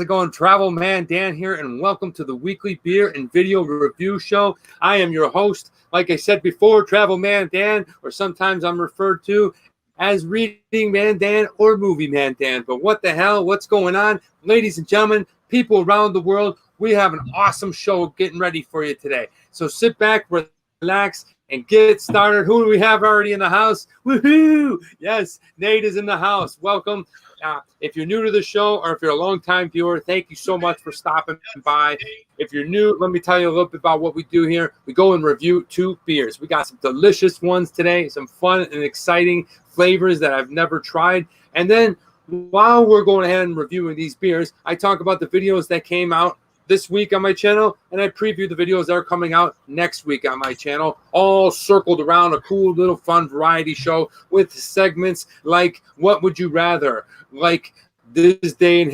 it going? Travel Man Dan here, and welcome to the weekly beer and video review show. I am your host, like I said before, Travel Man Dan, or sometimes I'm referred to as Reading Man Dan or Movie Man Dan. But what the hell? What's going on? Ladies and gentlemen, people around the world, we have an awesome show getting ready for you today. So sit back, relax, and get started. Who do we have already in the house? Woohoo! Yes, Nate is in the house. Welcome. If you're new to the show or if you're a long-time viewer, thank you so much for stopping by. If you're new, let me tell you a little bit about what we do here. We go and review 2 beers. We got some delicious ones today, some fun and exciting flavors that I've never tried. And then while we're going ahead and reviewing these beers, I talk about the videos that came out this week on my channel, and I preview the videos that are coming out next week on my channel, all circled around a cool little fun variety show with segments like What Would You Rather, like This Day in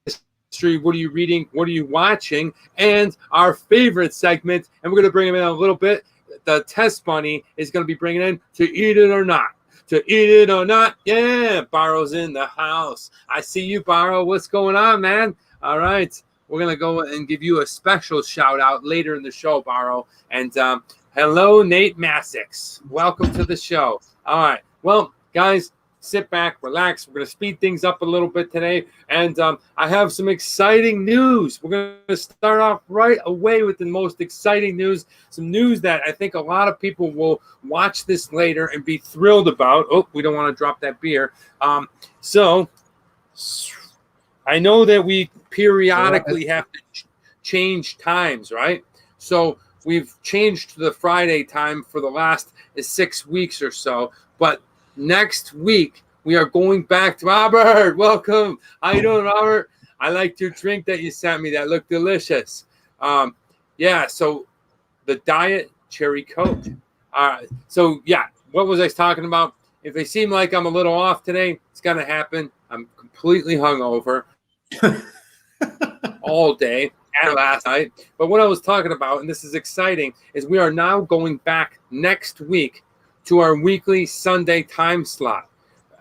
History, What Are You Reading, What Are You Watching, and our favorite segment, and we're going to bring them in a little bit. The Test Bunny is going to be bringing in To Eat It or Not. To eat it or not, yeah, Barrow's in the house. I see you, Barrow. What's going on, man? All right. We're going to go and give you a special shout out later in the show, Barrow. And hello, Nate Massix. Welcome to the show. All right. Well, guys, sit back, relax. We're going to speed things up a little bit today. And I have some exciting news. We're going to start off right away with the most exciting news. Some news that I think a lot of people will watch this later and be thrilled about. Oh, we don't want to drop that beer. So I know that we periodically have to change times, right? So we've changed to the Friday time for the last 6 weeks or so. But next week, we are going back to Robert. Welcome. How you doing, Robert? I liked your drink that you sent me. That looked delicious. Yeah, so the Diet Cherry Coke. So, yeah, what was I talking about? If they seem like I'm a little off today, it's going to happen. I'm completely hungover all day and last night. But what I was talking about, and this is exciting, is we are now going back next week to our weekly Sunday time slot.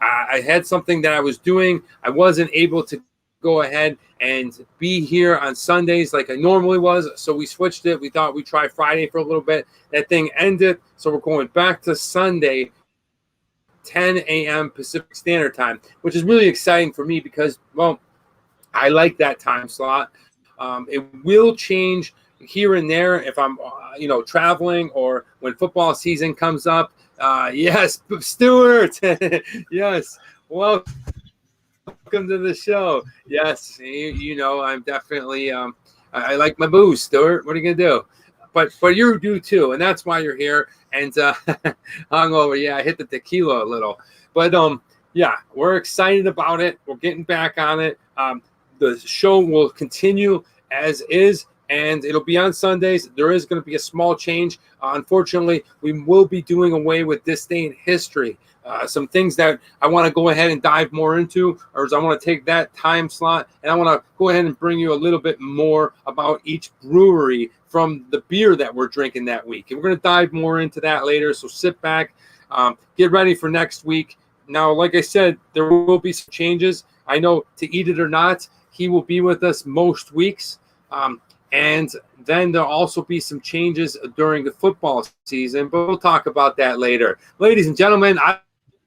I had something that I was doing. I wasn't able to go ahead and be here on Sundays like I normally was, so we switched it. We thought we'd try Friday for a little bit. That thing ended, so we're going back to Sunday, 10 a.m. Pacific Standard Time, which is really exciting for me because, well, I like that time slot. It will change here and there if I'm, traveling or when football season comes up. Yes, Stuart. Yes, welcome to the show. Yes, you know I'm definitely. I like my booze, Stuart. What are you gonna do? But you do too, and that's why you're here. And hungover, yeah, I hit the tequila a little, but yeah, we're excited about it. We're getting back on it. The show will continue as is, and it'll be on Sundays. There is going to be a small change. Unfortunately, we will be doing away with This Day in History. Some things that I want to go ahead and dive more into, or I want to take that time slot, and I want to go ahead and bring you a little bit more about each brewery from the beer that we're drinking that week. And we're going to dive more into that later, so sit back, get ready for next week. Now, like I said, there will be some changes. I know To Eat It or Not, he will be with us most weeks. And then there'll also be some changes during the football season, but we'll talk about that later. Ladies and gentlemen, I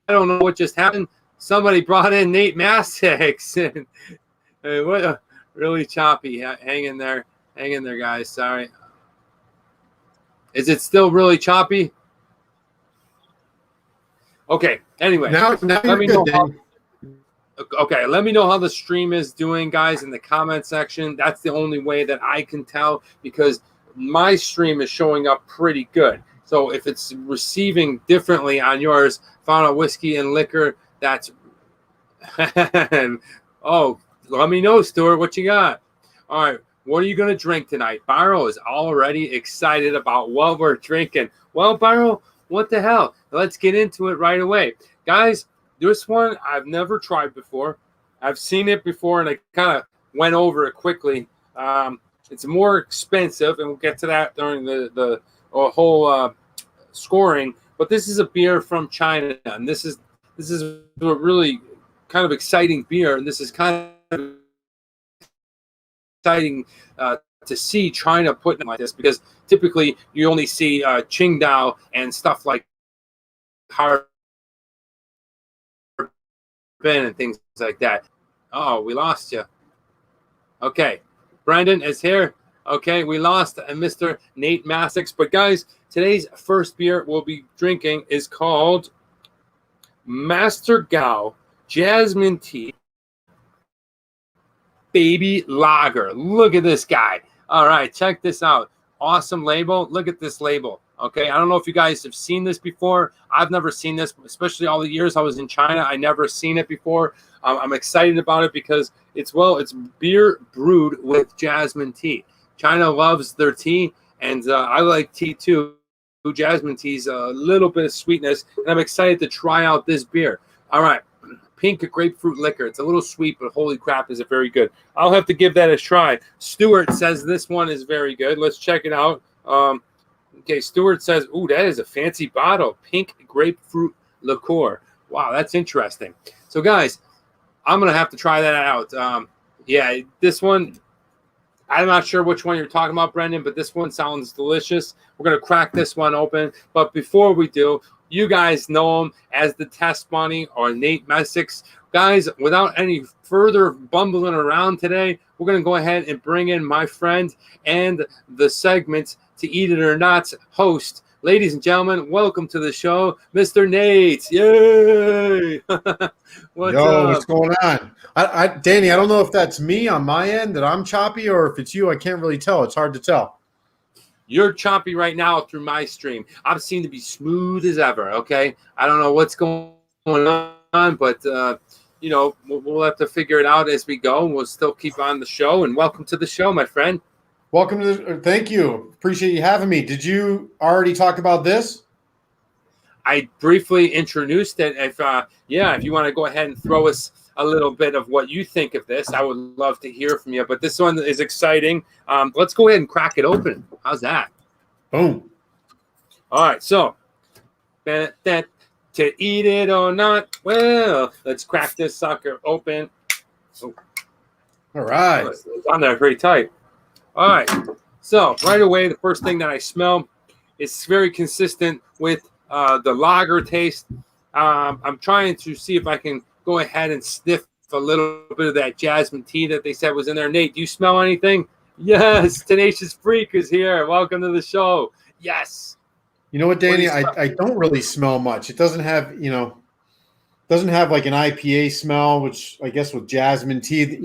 don't know what just happened. Somebody brought in Nate Massix. What really choppy. Hang in there, guys. Sorry. Is it still really choppy? Okay. Anyway, now let me know. Okay, let me know how the stream is doing, guys, in the comment section. That's the only way that I can tell because my stream is showing up pretty good. So if it's receiving differently on yours, found a whiskey and liquor, that's oh, let me know, Stuart, what you got. All right, what are you going to drink tonight? Barrow is already excited about what we're drinking. Well, Barrow, what the hell? Let's get into it right away. Guys, this one I've never tried before. I've seen it before, and I kind of went over it quickly. It's more expensive, and we'll get to that during the whole scoring. But this is a beer from China, and this is a really kind of exciting beer, and this is kind of exciting to see China putting like this, because typically you only see Qingdao and stuff like harbin and things like that. Oh, we lost you. Okay, Brandon is here. Okay, we lost Mr. Nate Massix. But guys, today's first beer we'll be drinking is called Master Gao Jasmine Tea Baby Lager. Look at this guy. All right, check this out. Awesome label. Look at this label. Okay, I don't know if you guys have seen this before. I've never seen this, especially all the years I was in China. I never seen it before. I'm excited about it because it's beer brewed with jasmine tea. China loves their tea, and I like tea too. Jasmine tea's a little bit of sweetness, and I'm excited to try out this beer. All right, pink grapefruit liquor. It's a little sweet, but holy crap, is it very good. I'll have to give that a try. Stuart says this one is very good. Let's check it out. Okay, Stuart says, ooh, that is a fancy bottle. Pink grapefruit liqueur. Wow, that's interesting. So, guys, I'm going to have to try that out. Yeah, this one, I'm not sure which one you're talking about, Brendan, but this one sounds delicious. We're going to crack this one open. But before we do, you guys know him as the Test Bunny or Nate Messix. Guys, without any further bumbling around today, we're going to go ahead and bring in my friend and the segment to Eat It or Not host. Ladies and gentlemen, welcome to the show, Mr. Nate. Yay! What's up? What's going on? Danny, I don't know if that's me on my end that I'm choppy or if it's you. I can't really tell. It's hard to tell. You're choppy right now through my stream. I seem to be smooth as ever, okay? I don't know what's going on, but, you know, we'll have to figure it out as we go. We'll still keep on the show, and welcome to the show, my friend. Welcome to thank you. Appreciate you having me. Did you already talk about this? I briefly introduced it. If you want to go ahead and throw us a little bit of what you think of this, I would love to hear from you. But this one is exciting. Let's go ahead and crack it open. How's that? Boom. All right. So, to eat it or not, well, let's crack this sucker open. Oh. All right. It's on there pretty tight. All right. So, right away, the first thing that I smell is very consistent with the lager taste. I'm trying to see if I can go ahead and sniff a little bit of that jasmine tea that they said was in there. Nate, do you smell anything? Yes, Tenacious Freak is here. Welcome to the show. Yes. You know what, Danny? I don't really smell much. It doesn't have, like an IPA smell, which I guess with jasmine tea,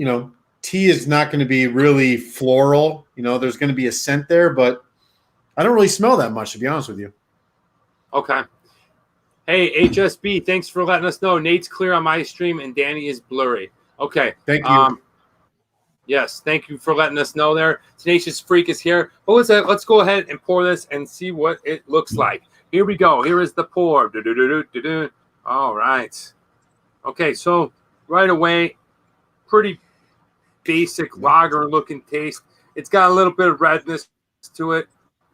tea is not going to be really floral. There's going to be a scent there, but I don't really smell that much, to be honest with you. Okay. Hey, HSB, thanks for letting us know. Nate's clear on my stream and Danny is blurry. Okay. Thank you. Yes, thank you for letting us know there. Tenacious Freak is here. But let's go ahead and pour this and see what it looks like. Here we go. Here is the pour. All right. Okay, so right away, pretty basic lager-looking taste. It's got a little bit of redness to it.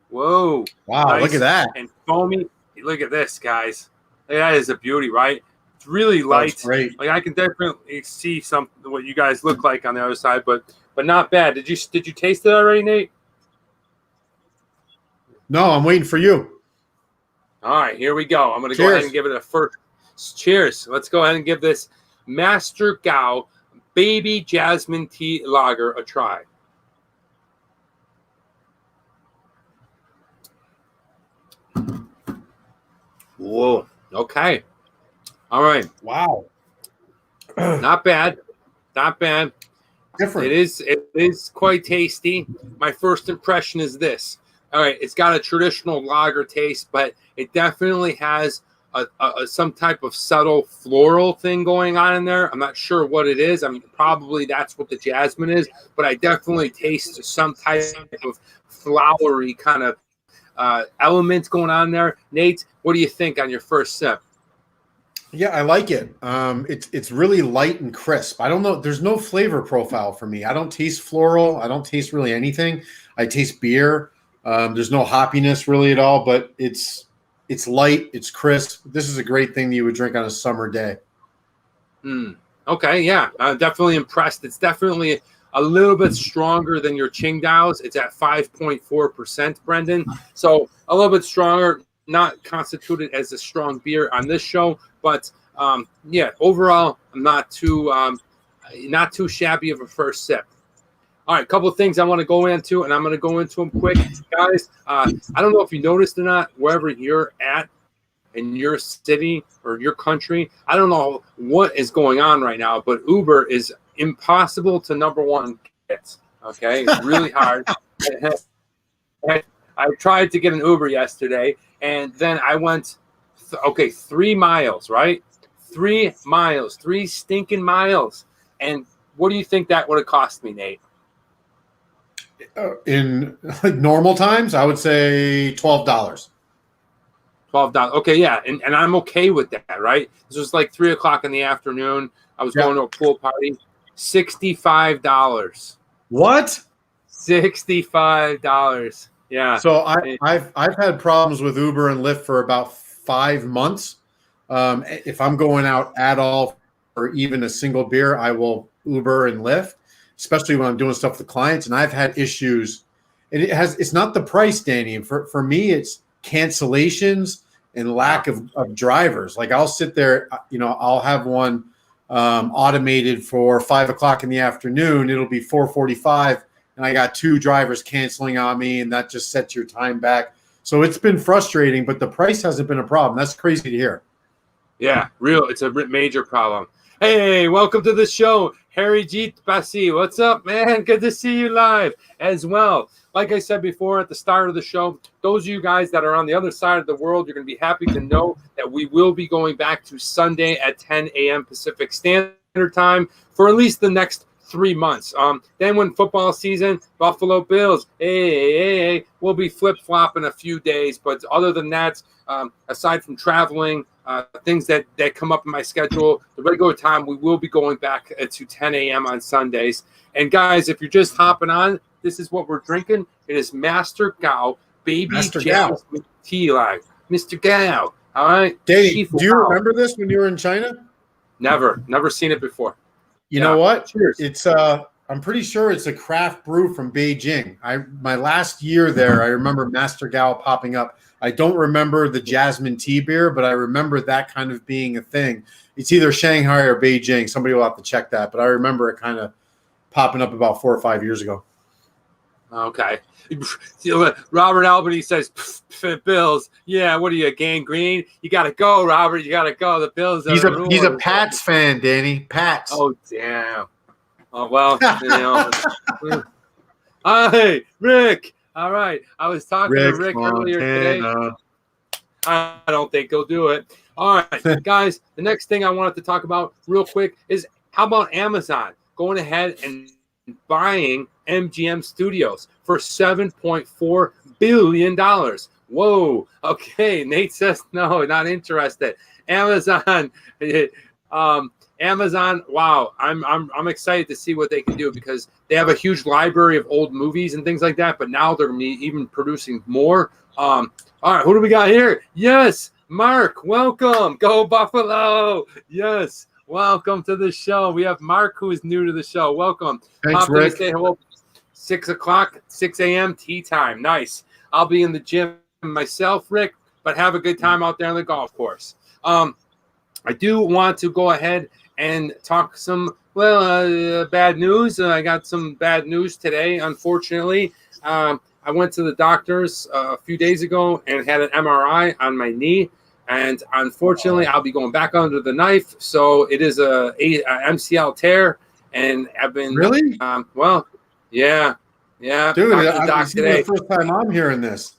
Whoa. Wow, nice. Look at that. And foamy. Look at this, guys. That is a beauty, right? It's really light. That's great. Like I can definitely see what you guys look like on the other side, but not bad. Did you taste it already, Nate? No, I'm waiting for you. All right, here we go. I'm going to go ahead and give it a first. Cheers. Let's go ahead and give this Master Gao Baby Jasmine Tea Lager a try. Whoa. Okay. All right. Wow. Not bad. Not bad. Different. It is quite tasty. My first impression is this. All right. It's got a traditional lager taste, but it definitely has some type of subtle floral thing going on in there. I'm not sure what it is. I mean, probably that's what the jasmine is, but I definitely taste some type of flowery kind of elements going on there. Nate, what do you think on your first sip? Yeah, I like it. It's really light and crisp. I don't know. There's no flavor profile for me. I don't taste floral. I don't taste really anything. I taste beer. There's no hoppiness really at all, but it's light. It's crisp. This is a great thing that you would drink on a summer day. Okay, yeah, I'm definitely impressed. It's definitely a little bit stronger than your Qingdao's. It's at 5.4%, Brendan. So a little bit stronger, not constituted as a strong beer on this show, but yeah, overall, I'm not too shabby of a first sip. All right, a couple of things I want to go into, and I'm going to go into them quick. Guys, I don't know if you noticed or not, wherever you're at in your city or your country, I don't know what is going on right now, but Uber is impossible to number one get. Okay, it's really hard. I tried to get an Uber yesterday, and then I went, 3 miles, right? 3 miles, 3 stinking miles. And what do you think that would have cost me, Nate? In like normal times, I would say $12. $12. Okay, yeah, and I'm okay with that, right? This was like 3 o'clock in the afternoon. I was going to a pool party. $65. What? $65. Yeah. So I've had problems with Uber and Lyft for about 5 months. If I'm going out at all or even a single beer, I will Uber and Lyft, especially when I'm doing stuff with clients. And I've had issues. And it's not the price, Danny. For me, it's cancellations and lack of drivers. Like I'll sit there, I'll have one automated for 5 o'clock in the afternoon. It'll be 4:45, and I got 2 drivers canceling on me, and that just sets your time back. So it's been frustrating, but the price hasn't been a problem. That's crazy to hear. Yeah, it's a major problem. Hey, welcome to the show, Harry Jeet Basi. What's up, man? Good to see you live as well. Like I said before at the start of the show, those of you guys that are on the other side of the world, you're going to be happy to know that we will be going back to Sunday at 10 a.m. Pacific Standard Time for at least the next 3 months. Then when football season, Buffalo Bills, we'll be flip-flopping a few days. But other than that, aside from traveling, things that come up in my schedule, the regular time, we will be going back to 10 a.m. on Sundays. And guys, if you're just hopping on, this is what we're drinking. It is Master Gao Baby Jasmine Tea Line. Mr. Gao. All right. Danny, do you remember this when you were in China? Never seen it before. You know what? Cheers. It's I'm pretty sure it's a craft brew from Beijing. My last year there, I remember Master Gao popping up. I don't remember the Jasmine tea beer, but I remember that kind of being a thing. It's either Shanghai or Beijing. Somebody will have to check that, but I remember it kind of popping up about 4 or 5 years ago. Okay. Robert Albany says, Bills. Yeah, what are you, gangrene? You got to go, Robert. You got to go. The Bills. He's a Pats fan, Danny. Pats. Oh, damn. Oh, well, Hey, Rick. All right. I was talking to Rick earlier today. I don't think he'll do it. All right, guys, the next thing I wanted to talk about real quick is how about Amazon going ahead and buying MGM Studios for $7.4 billion. Whoa. Okay. Nate says no, not interested. Amazon. Amazon. Wow. I'm excited to see what they can do because they have a huge library of old movies and things like that. But now they're even producing more. All right. Who do we got here? Yes. Mark. Welcome. Go Buffalo. Yes. Welcome to the show. We have Mark, who is new to the show. Welcome. Thanks, Rick. Say hello. 6 o'clock, 6 a.m. tea time. Nice. I'll be in the gym myself, Rick, but have a good time out there on the golf course. I do want to go ahead and talk some, bad news. I got some bad news today, unfortunately. I went to the doctor's a few days ago and had an MRI on my knee. And unfortunately, I'll be going back under the knife. So it is a MCL tear. And I've been really yeah. Dude, this is the first time I'm hearing this.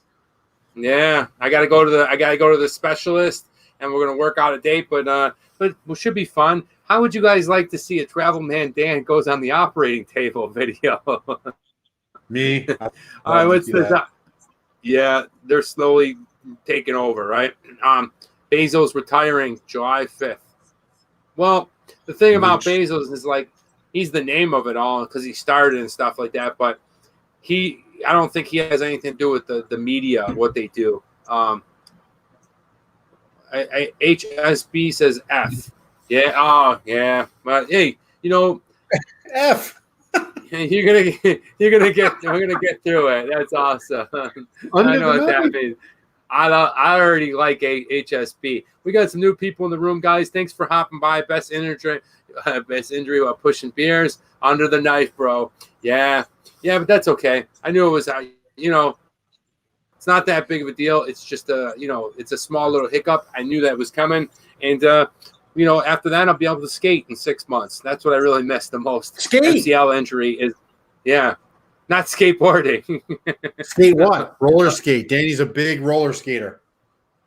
Yeah, I gotta go to the specialist, and we're gonna work out a date. But it should be fun. How would you guys like to see a Travel Man Dan goes on the operating table video? Me. All right, what's this? Yeah, they're slowly taking over, right? Bezos retiring July 5th. Well, the thing about Bezos is like he's the name of it all because he started and stuff like that, but I don't think he has anything to do with the media, what they do. HSB says F. Yeah. Oh, yeah. But hey, F. We're gonna get through it. That's awesome. I know what that means. I already like HSB. We got some new people in the room, guys. Thanks for hopping by. Best injury while pushing beers under the knife, bro. Yeah, but that's okay. I knew it was, it's not that big of a deal. It's just it's a small little hiccup. I knew that was coming, and after that, I'll be able to skate in 6 months. That's what I really miss the most. Skate. MCL injury is, not skateboarding. Skate what? Roller skate. Danny's a big roller skater.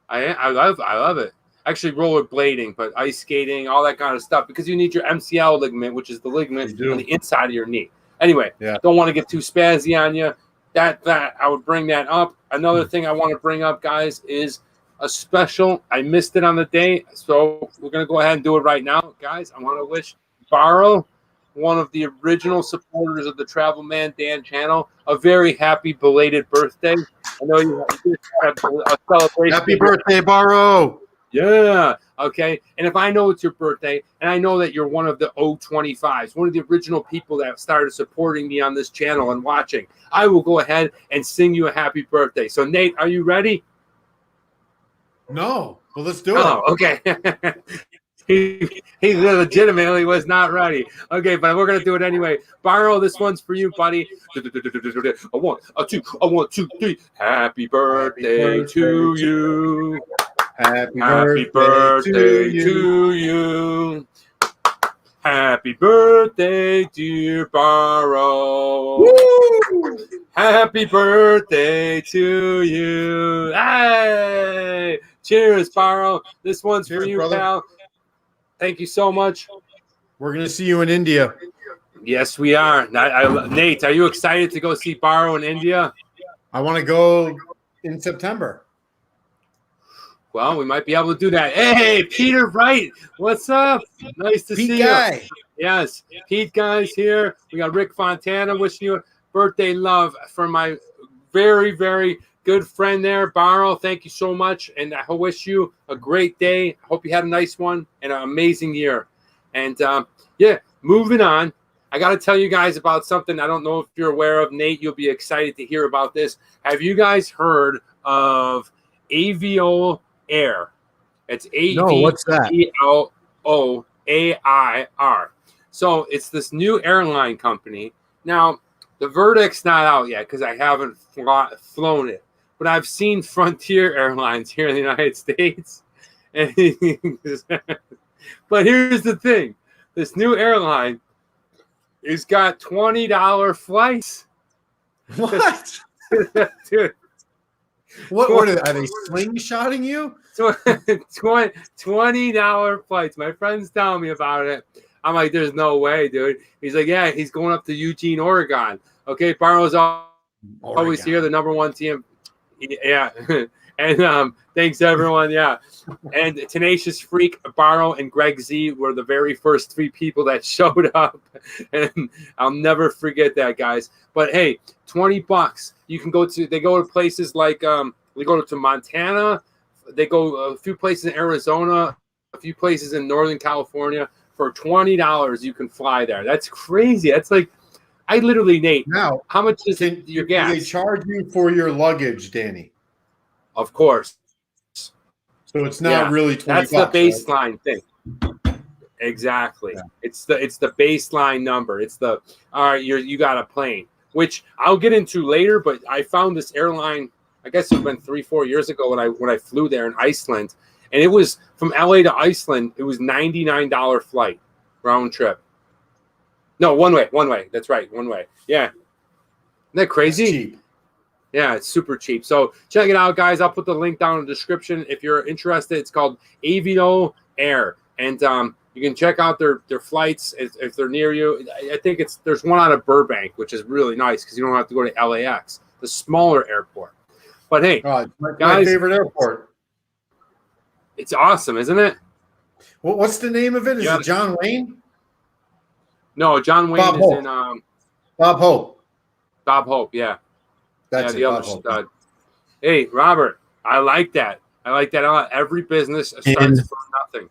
I love it. Actually, roller blading, but ice skating, all that kind of stuff, because you need your MCL ligament, which is the ligament on the inside of your knee. Anyway, don't want to get too spazzy on you. That I would bring that up. Another thing I want to bring up, guys, is a special. I missed it on the day, so we're going to go ahead and do it right now. Guys, I want to wish Barrow, one of the original supporters of the Travel Man Dan channel, a very happy belated birthday. I know you had a celebration. Happy birthday, Barrow. Yeah. Okay. And if I know it's your birthday, and I know that you're one of the 025s, one of the original people that started supporting me on this channel and watching, I will go ahead and sing you a happy birthday. So, Nate, are you ready? No. Well, let's do it. Oh, okay. He legitimately was not ready. Okay, but we're gonna do it anyway. Barrow, this one's for you, buddy. A one, a two, a 1, 2, 3. Happy birthday to you. Happy birthday to you. Happy birthday, dear Barrow. Woo! Happy birthday to you. Hey! Cheers, Barrow. This one's for you, brother. Pal. Thank you so much. We're going to see you in India. Yes, we are. Nate, are you excited to go see Barrow in India? I want to go in September. Well, we might be able to do that. Hey, Peter Wright, what's up? Nice to see you. Yes, Pete Guy's here. We got Rick Fontana wishing you birthday love from my very, very good friend there, Barrow. Thank you so much, and I wish you a great day. I hope you had a nice one and an amazing year. And, moving on. I got to tell you guys about something I don't know if you're aware of. Nate, you'll be excited to hear about this. Have you guys heard of Avio Air? It's what's that? AVIOAIR. So it's this new airline company. Now, the verdict's not out yet because I haven't flown it. But I've seen Frontier Airlines here in the United States. But here's the thing. This new airline has got $20 flights. What? Dude. What are they slingshotting you? $20 flights. My friend's telling me about it. I'm like, there's no way, dude. He's like, yeah, he's going up to Eugene, Oregon. Okay, Barrow's always here, the number one team. Yeah. And thanks, everyone. Yeah. And Tenacious Freak, Barrow, and Greg Z were the very first 3 people that showed up. And I'll never forget that, guys. But, hey, $20. You can they go to places like, they go to Montana. They go a few places in Arizona, a few places in Northern California. For $20, you can fly there. That's crazy. That's like, I literally, Nate, now, how much is your gas? They charge you for your luggage, Danny. Of course. So it's not really $20. That's the baseline thing. Exactly. Yeah. It's the baseline number. It's the all right. You got a plane, which I'll get into later. But I found this airline. I guess it's been 3-4 years ago when I flew there in Iceland, and it was from LA to Iceland. It was $99 flight round trip. No, one way. That's right, one way. Yeah, isn't that crazy? That's cheap. Yeah, it's super cheap. So check it out, guys. I'll put the link down in the description if you're interested. It's called Avio Air, and you can check out their flights if they're near you. I think there's one out of Burbank, which is really nice because you don't have to go to LAX, the smaller airport. But hey, guys, my favorite airport. It's awesome, isn't it? Well, what's the name of it? Is it John Wayne? No, John Wayne is in Bob Hope. Bob Hope, yeah. That's the other stud. Hey, Robert, I like that. I like that a lot. Every business starts from nothing.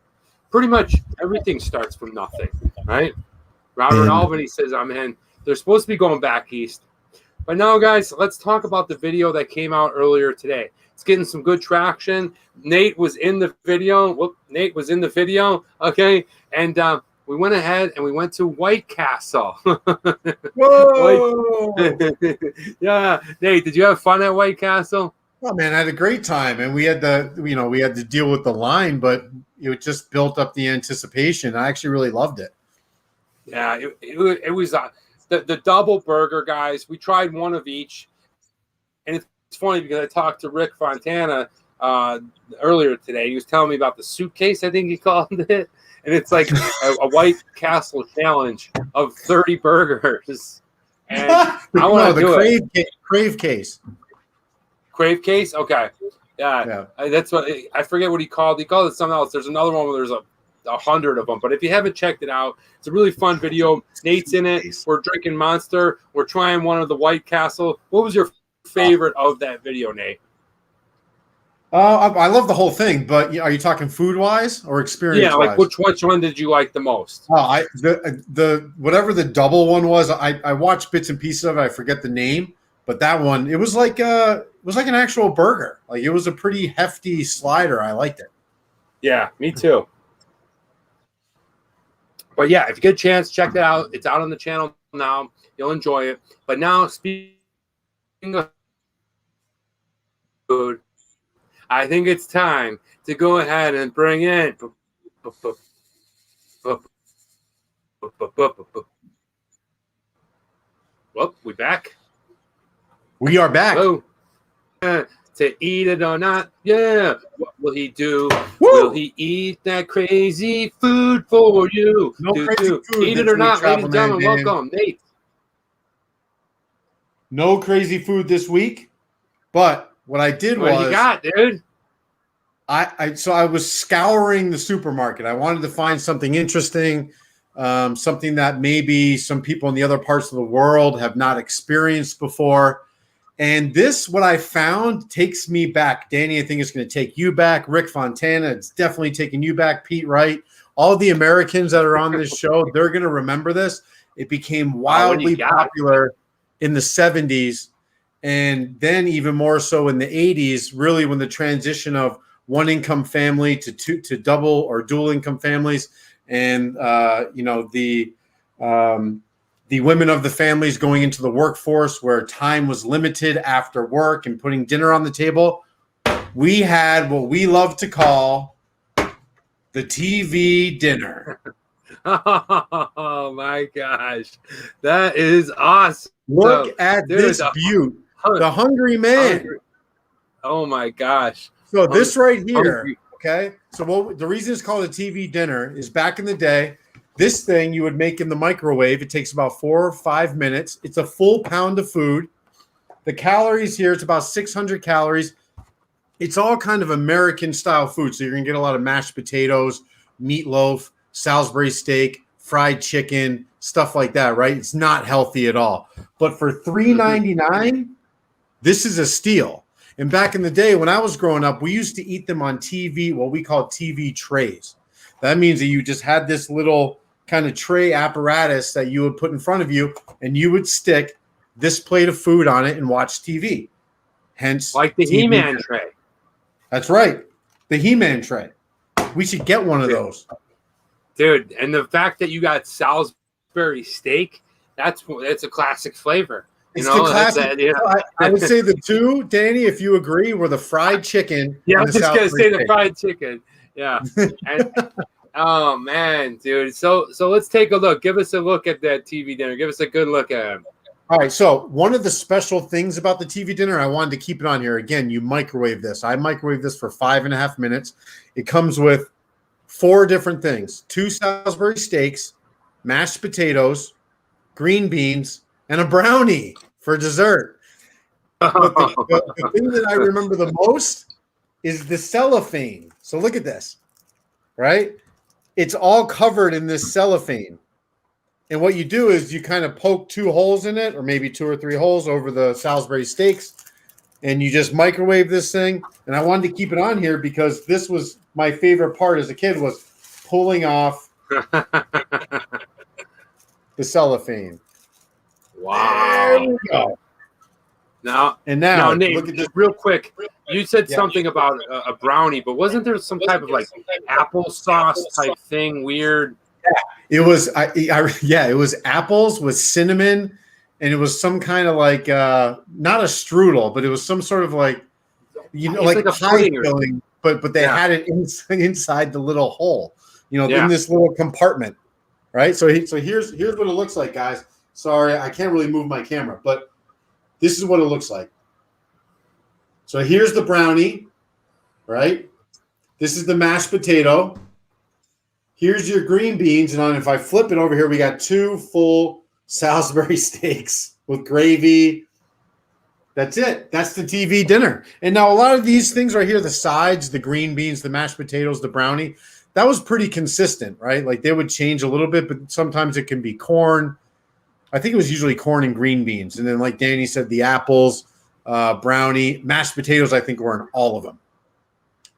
Pretty much everything starts from nothing, right? Robert Albany says I'm in. They're supposed to be going back east. But now, guys, let's talk about the video that came out earlier today. It's getting some good traction. Nate was in the video. Okay. And we went ahead and we went to White Castle. Whoa! Yeah. Nate, did you have fun at White Castle? Oh man, I had a great time, and we had to deal with the line, but it just built up the anticipation. I actually really loved it. Yeah, it was the double burger, guys. We tried one of each, and it's funny because I talked to Rick Fontana earlier today. He was telling me about the suitcase, I think he called it, and it's like a White Castle challenge of 30 burgers. And I want to do it. Crave case. Crave case? Okay. Yeah. That's what I forget what he called. He called it something else. There's another one where there's 100 of them. But if you haven't checked it out, it's a really fun video. Nate's in it. We're drinking Monster. We're trying one of the White Castle. What was your favorite of that video, Nate? I love the whole thing, but are you talking food wise or experience? Yeah, like which one did you like the most? The whatever the double one was. I watched bits and pieces of it. I forget the name. But that one, it was like an actual burger. Like it was a pretty hefty slider. I liked it. Yeah, me too. But yeah, if you get a chance, check that out. It's out on the channel now. You'll enjoy it. But now, speaking of food, I think it's time to go ahead and bring in. Well, we back. We are back. Hello. To eat it or not, yeah. What will he do? Woo! Will he eat that crazy food for you? No crazy food. Eat it or not, ladies and gentlemen. Welcome, Nate. No crazy food this week, but what I did was. What you got, dude? I was scouring the supermarket. I wanted to find something interesting, something that maybe some people in the other parts of the world have not experienced before. And this, what I found, takes me back. Danny, I think it's going to take you back. Rick Fontana, it's definitely taking you back. Pete Wright, all the Americans that are on this show, they're going to remember this. It became wildly popular in the 70s, and then even more so in the 80s, really when the transition of one-income family to double or dual income families, and the women of the families going into the workforce where time was limited after work and putting dinner on the table. We had what we love to call the TV dinner. Oh my gosh. That is awesome. Look at this beaut. The Hungry Man. Oh my gosh. So this right here, okay? So the reason it's called a TV dinner is back in the day, this thing you would make in the microwave. It takes about 4 or 5 minutes. It's a full pound of food. The calories here, it's about 600 calories. It's all kind of American style food. So you're going to get a lot of mashed potatoes, meatloaf, Salisbury steak, fried chicken, stuff like that, right? It's not healthy at all. But for $3.99, this is a steal. And back in the day when I was growing up, we used to eat them on TV, what we call TV trays. That means that you just had this little kind of tray apparatus that you would put in front of you, and you would stick this plate of food on it and watch TV. Hence, like the He-Man tray. That's right. The He-Man tray. We should get one of those. Dude, and the fact that you got Salisbury steak, that's a classic flavor. It's the classic. I would say the two, Danny, if you agree, were the fried chicken. Yeah, I was just going to say the fried chicken. Yeah. And, oh, man, dude. So let's take a look. Give us a look at that TV dinner. Give us a good look at it. All right. So one of the special things about the TV dinner, I wanted to keep it on here. Again, you microwave this. I microwave this for 5.5 minutes. It comes with 4 different things: 2 Salisbury steaks, mashed potatoes, green beans, and a brownie for dessert. But the thing that I remember the most is the cellophane. So look at this, right? It's all covered in this cellophane. And what you do is you kind of poke 2 holes in it, or maybe 2 or 3 holes over the Salisbury steaks, and you just microwave this thing. And I wanted to keep it on here because this was my favorite part as a kid, was pulling off the cellophane. Wow. There we go. Now, Now Nate, look at this. real quick. You said Yeah. something about a brownie, but wasn't there some type of like applesauce type thing? Weird. It was, it was apples with cinnamon, and it was some kind of like not a strudel, but it was some sort of like It's like a pie pudding filling, but they had it inside the little hole, in this little compartment, right? So here's what it looks like, guys. Sorry, I can't really move my camera, but this is what it looks like. So here's the brownie, right? This is the mashed potato. Here's your green beans, and if I flip it over here, we got 2 full Salisbury steaks with gravy. That's it. That's the TV dinner. And now a lot of these things right here, the sides, the green beans, the mashed potatoes, the brownie, that was pretty consistent, right? Like they would change a little bit, but sometimes it can be corn. I think it was usually corn and green beans. And then like Danny said, the apples, brownie, mashed potatoes, I think were in all of them.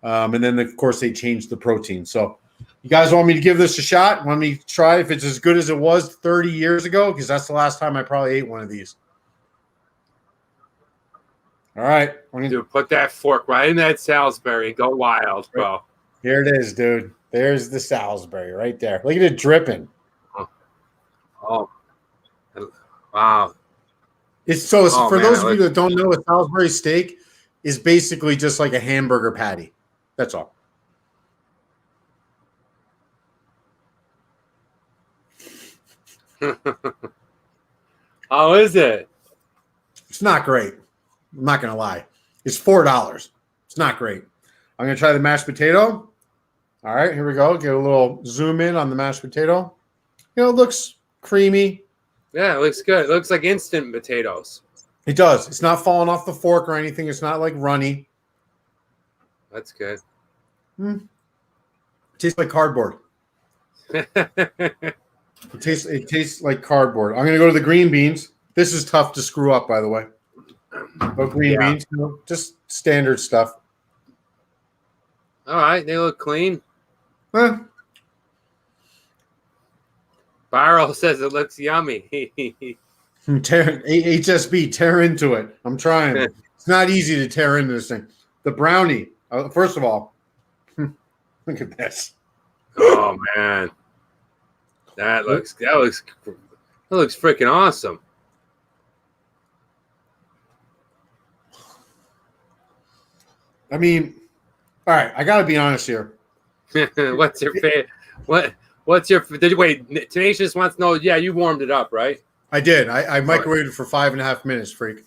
And then, of course, they changed the protein. So you guys want me to give this a shot? Want me to try if it's as good as it was 30 years ago? Because that's the last time I probably ate one of these. All right. Dude, put that fork right in that Salisbury. Go wild, bro. Here it is, dude. There's the Salisbury right there. Look at it dripping. Oh. Wow. For those of you that don't know, a Salisbury steak is basically just like a hamburger patty. That's all. How is it? It's not great. I'm not going to lie. It's $4. It's not great. I'm going to try the mashed potato. All right, here we go. Get a little zoom in on the mashed potato. It looks creamy. Yeah, it looks good. It looks like instant potatoes. It does. It's not falling off the fork or anything. It's not like runny. That's good. It tastes like cardboard. It tastes like cardboard. I'm going to go to the green beans. This is tough to screw up, by the way. But green beans, just standard stuff. All right, they look clean. Barrow says it looks yummy. HSB, tear into it. I'm trying. It's not easy to tear into this thing. The brownie. First of all, look at this. Oh man, that looks freaking awesome. I mean, all right. I got to be honest here. What's your favorite? What's your? Wait, Tenacious wants to know. Yeah, you warmed it up, right? I did. I microwaved it for 5.5 minutes, freak.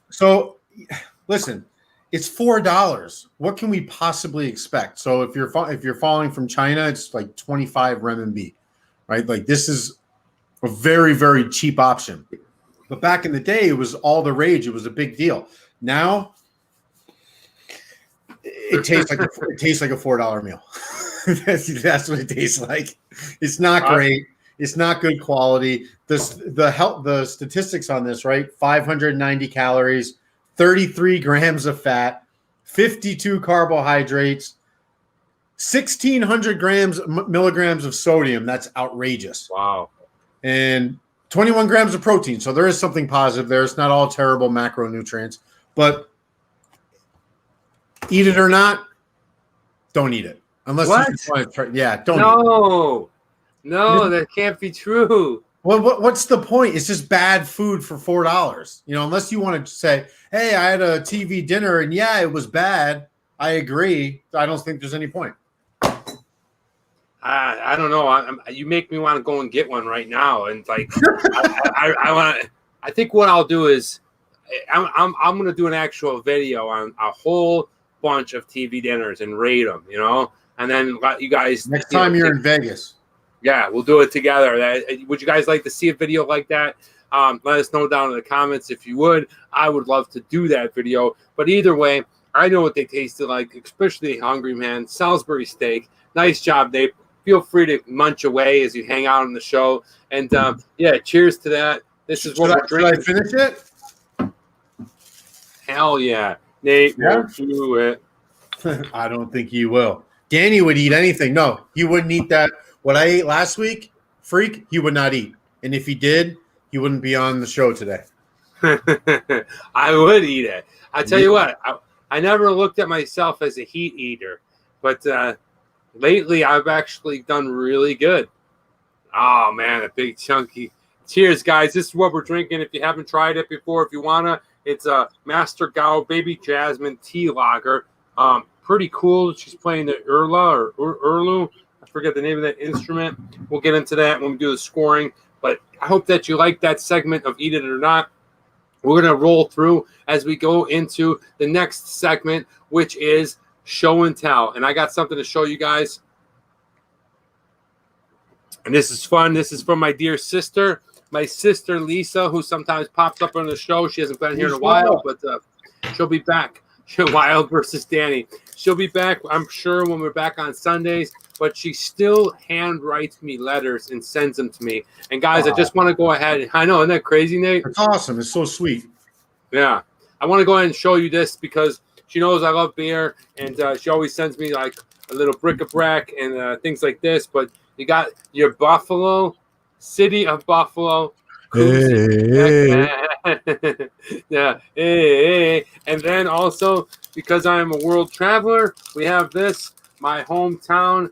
So, listen, it's $4. What can we possibly expect? So if you're falling from China, it's like 25 renminbi, right? Like this is a very, very cheap option. But back in the day, it was all the rage. It was a big deal. Now, it tastes like a $4 meal. That's what it tastes like. It's not great. It's not good quality. The statistics on this, right? 590 calories, 33 grams of fat, 52 carbohydrates, 1,600 milligrams of sodium. That's outrageous. Wow. And 21 grams of protein. So there is something positive there. It's not all terrible macronutrients, but eat it or not, don't eat it. Unless you want to try. Yeah, don't eat it. No, that can't be true. Well, what's the point? It's just bad food for $4. Unless you want to say, hey, I had a TV dinner and yeah, it was bad. I agree. I don't think there's any point. I don't know. You make me want to go and get one right now. And like, I want to. I think what I'll do is, I'm going to do an actual video on a whole bunch of TV dinners and rate them. And then let you guys next time you're in Vegas. Yeah, we'll do it together. Would you guys like to see a video like that? Let us know down in the comments if you would. I would love to do that video. But either way, I know what they tasted like, especially Hungry Man. Salisbury steak. Nice job, Dave. Feel free to munch away as you hang out on the show. And, cheers to that. This is what we're drinking. Should I finish it? Hell yeah. Nate will do it. I don't think he will. Danny would eat anything. No, he wouldn't eat that. What I ate last week, freak, he would not eat. And if he did, he wouldn't be on the show today. I would eat it. I tell you what, I never looked at myself as a heat eater, but lately I've actually done really good. Oh man, a big chunky. Cheers, guys. This is what we're drinking. If you haven't tried it before, if you wanna, it's a Master Gao Baby Jasmine tea lager. Pretty cool. She's playing the Urla or Urlu. I forget the name of that instrument. We'll get into that when we do the scoring. But I hope that you like that segment of Eat It or Not. We're going to roll through as we go into the next segment, which is Show and Tell. And I got something to show you guys. And this is fun. This is from my dear sister, Lisa, who sometimes pops up on the show. She hasn't been here in a while, but she'll be back. Wild versus Danny. She'll be back, I'm sure, when we're back on Sundays, but she still hand writes me letters and sends them to me. And guys, I just want to go ahead. I know, isn't that crazy, Nate? It's awesome. It's so sweet. Yeah. I want to go ahead and show you this because she knows I love beer, and she always sends me like a little bric-a-brac and things like this. But you got your Buffalo, City of Buffalo. Hey. Yeah. Hey. And then also, because I am a world traveler, we have this, my hometown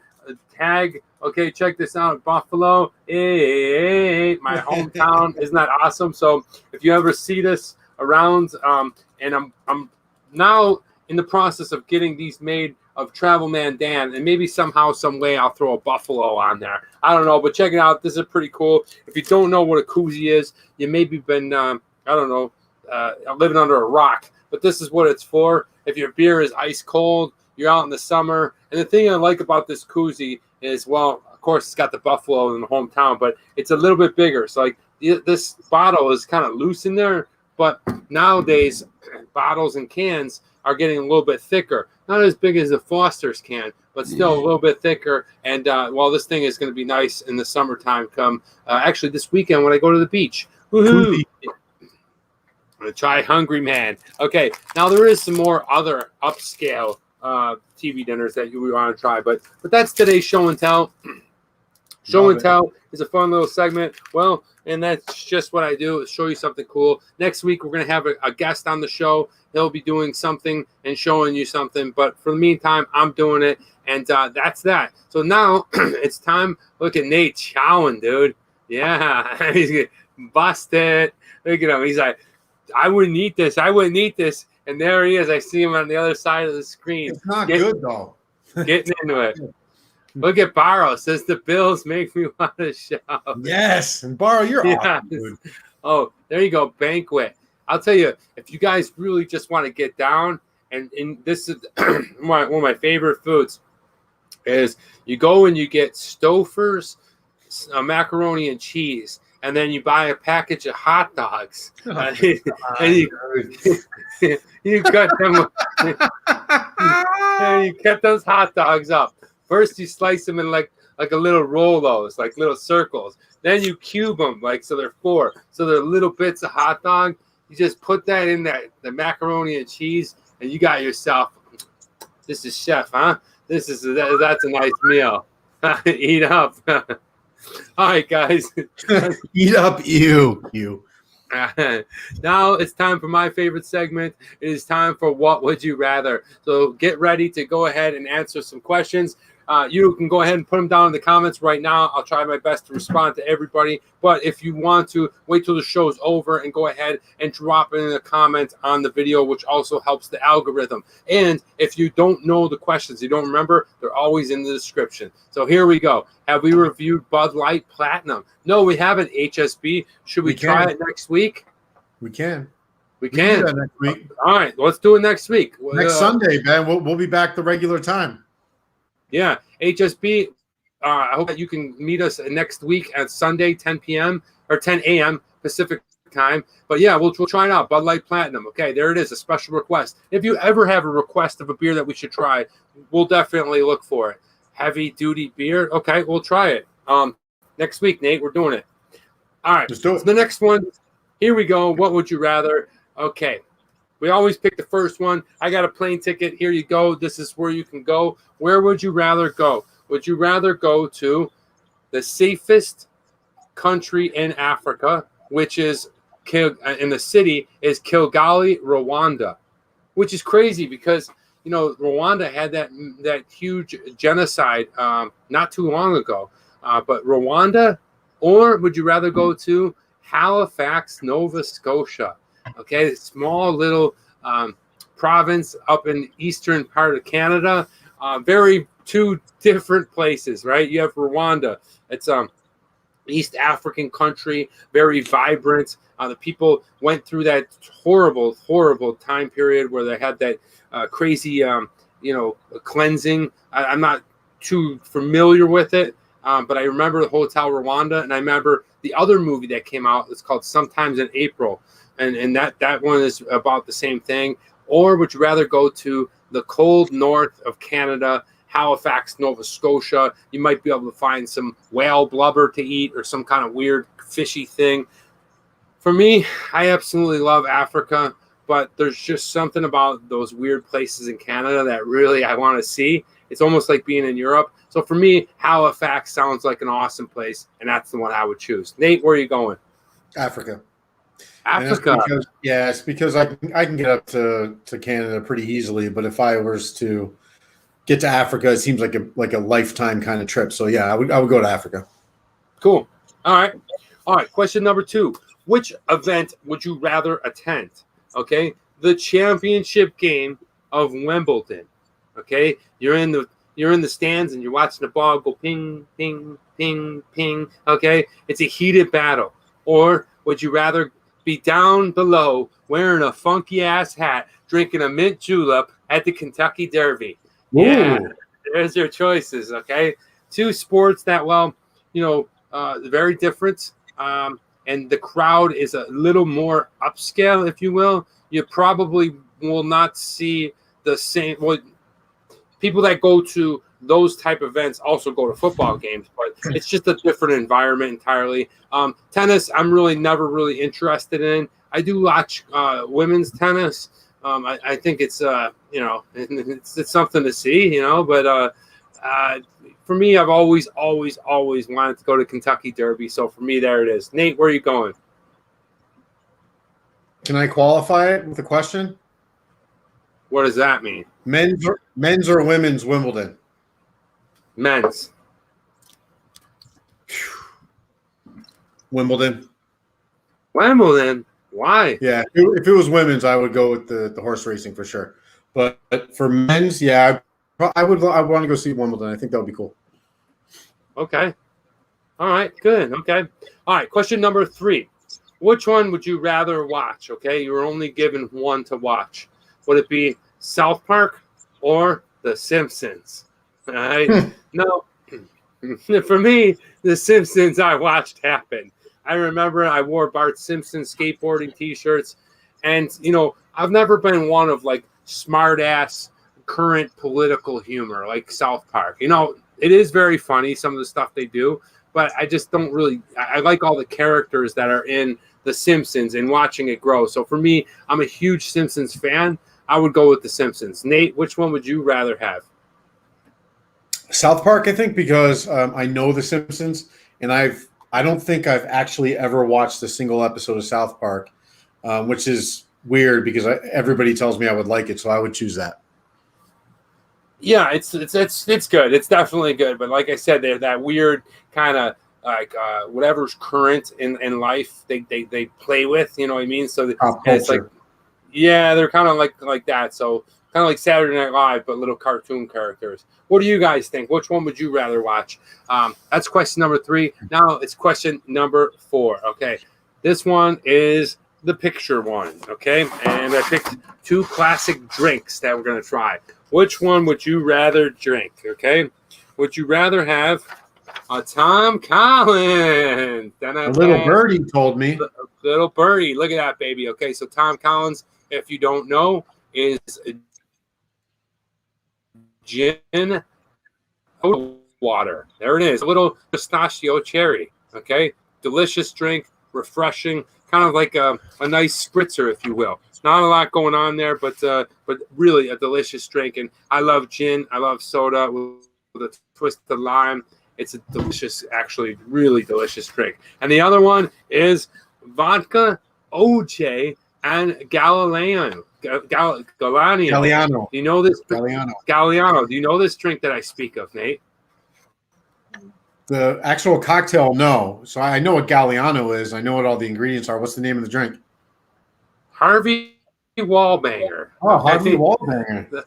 tag. Okay, check this out, Buffalo. Hey, my hometown. Isn't that awesome? So if you ever see this around, and I'm now in the process of getting these made of Travel Man Dan, and maybe somehow, some way, I'll throw a buffalo on there. I don't know, but check it out. This is pretty cool. If you don't know what a koozie is, you maybe been, living under a rock. But this is what it's for. If your beer is ice cold, you're out in the summer. And the thing I like about this koozie is, well, of course, it's got the buffalo in the hometown, but it's a little bit bigger. So, like, this bottle is kind of loose in there. But nowadays, bottles and cans are getting a little bit thicker. Not as big as the Foster's can, but still a little bit thicker. And, this thing is going to be nice in the summertime come. Actually, this weekend when I go to the beach. Woohoo! I'm going to try Hungry Man. Okay, now there is some more other upscale TV dinners that we want to try. But that's today's Show and Tell. Show and Tell is a fun little segment. Well, and that's just what I do, is show you something cool. Next week, we're going to have a guest on the show. They'll be doing something and showing you something. But for the meantime, I'm doing it, and that's that. So now it's time. Look at Nate chowing, dude. Yeah, he's going to bust it. Look at him. He's like, I wouldn't eat this. I wouldn't eat this. And there he is. I see him on the other side of the screen. It's not good, though. Getting into it. Look at Barrow. Says the Bills make me want to shout. Yes. And Barrow, you're awesome, dude. Oh, there you go. Banquet. I'll tell you, if you guys really just want to get down, and this is one of my favorite foods, is you go and you get Stouffer's macaroni and cheese, and then you buy a package of hot dogs, and you cut them, and you cut those hot dogs up. First, you slice them in like a little Rolos, like little circles. Then you cube them, so they're 4. So they're little bits of hot dog. You just put that in the macaroni and cheese, and you got yourself. This is chef, huh? That's a nice meal. Eat up. All right, guys. Eat up, you. Now it's time for my favorite segment. It is time for What Would You Rather? So get ready to go ahead and answer some questions. You can go ahead and put them down in the comments right now. I'll try my best to respond to everybody. But if you want to, wait till the show's over and go ahead and drop it in a comment on the video, which also helps the algorithm. And if you don't know the questions, you don't remember, they're always in the description. So here we go. Have we reviewed Bud Light Platinum? No, we haven't, HSB. Should we try it next week? We can. We can. Do that next week. All right, let's do it next week. Next Sunday, man. We'll be back the regular time. Yeah, HSB, I hope that you can meet us next week at Sunday, 10 p.m. or 10 a.m. Pacific time. But yeah, we'll try it out. Bud Light Platinum. Okay, there it is, a special request. If you ever have a request of a beer that we should try, we'll definitely look for it. Heavy duty beer. Okay, we'll try it. Next week, Nate, we're doing it. All right, let's do it. So the next one, here we go. What would you rather? Okay. We always pick the first one. I got a plane ticket. Here you go. This is where you can go. Where would you rather go? Would you rather go to the safest country in Africa, which is in the city is Kigali, Rwanda, which is crazy because Rwanda had that huge genocide not too long ago. But Rwanda, or would you rather go to Halifax, Nova Scotia? Okay, small little province up in eastern part of Canada. Very two different places, right? You have Rwanda. It's East African country, very vibrant. The people went through that horrible, horrible time period where they had that crazy, cleansing. I'm not too familiar with it, but I remember the Hotel Rwanda, and I remember the other movie that came out. It's called Sometimes in April, and that one is about the same thing. Or would you rather go to the cold north of Canada, Halifax, Nova Scotia? You might be able to find some whale blubber to eat or some kind of weird fishy thing. For me, I absolutely love Africa, but there's just something about those weird places in Canada that really I want to see. It's almost like being in Europe. So for me, Halifax sounds like an awesome place, and that's the one I would choose. Nate, where are you going? Africa. Africa. It's because I can get up to Canada pretty easily, but if I was to get to Africa, it seems like a lifetime kind of trip. So yeah, I would go to Africa. Cool. All right. Question number 2. Which event would you rather attend? Okay, the championship game of Wimbledon. Okay, you're in the stands and you're watching the ball go ping, ping, ping, ping. Okay, it's a heated battle. Or would you rather be down below wearing a funky ass hat, drinking a mint julep at the Kentucky Derby? Ooh. Yeah, there's your choices. Okay, 2 sports that very different. And the crowd is a little more upscale, if you will. You probably will not see the same. Well, people that go to those type of events also go to football games, but it's just a different environment entirely. Tennis, I'm never really interested in. I do watch women's tennis. I think it's it's something to see, but for me, I've always wanted to go to Kentucky Derby. So for me, there it is. Nate, where are you going? Can I qualify it with a question? What does that mean? Men's or women's Wimbledon? Men's. Wimbledon. Wimbledon? Why? Yeah, if it was women's, I would go with the horse racing for sure. But for men's, yeah, I want to go see Wimbledon. I think that would be cool. Okay. All right, good. Okay. All right, question number 3. Which one would you rather watch? Okay, you're only given one to watch. Would it be South Park or The Simpsons? All right. No. For me, The Simpsons I watched happen. I remember I wore Bart Simpson skateboarding T-shirts, and I've never been one of like smart ass current political humor like South Park. It is very funny, some of the stuff they do, but I just don't really. I like all the characters that are in The Simpsons and watching it grow. So for me, I'm a huge Simpsons fan. I would go with The Simpsons. Nate, which one would you rather have? South Park, I think, because I know The Simpsons, and I don't think I've actually ever watched a single episode of South Park, which is weird because everybody tells me I would like it, so I would choose that. Yeah, it's good. It's definitely good. But like I said, they're that weird kind of like whatever's current in life they play with. You know what I mean? So it's like, yeah, they're kind of like that. So kind of like Saturday Night Live, but little cartoon characters. What do you guys think? Which one would you rather watch? That's question number 3. Now it's question number 4. Okay, this one is the picture one. Okay, and I picked 2 classic drinks that we're gonna try. Which one would you rather drink? Okay, would you rather have a Tom Collins? A little birdie told me. Little birdie, look at that baby. Okay, so Tom Collins, if you don't know, is gin water. There it is, a little pistachio cherry. Okay, delicious drink, refreshing, kind of like a nice spritzer, if you will. Not a lot going on there, but really a delicious drink. And I love gin. I love soda with a twist of lime. It's a delicious, actually really delicious drink. And the other one is vodka, OJ, and Galileo. Galliano. Do you know this? Galliano. Galliano. Do you know this drink that I speak of, Nate? The actual cocktail, no. So I know what Galliano is. I know what all the ingredients are. What's the name of the drink? Harvey Wallbanger. Oh, Harvey Wallbanger.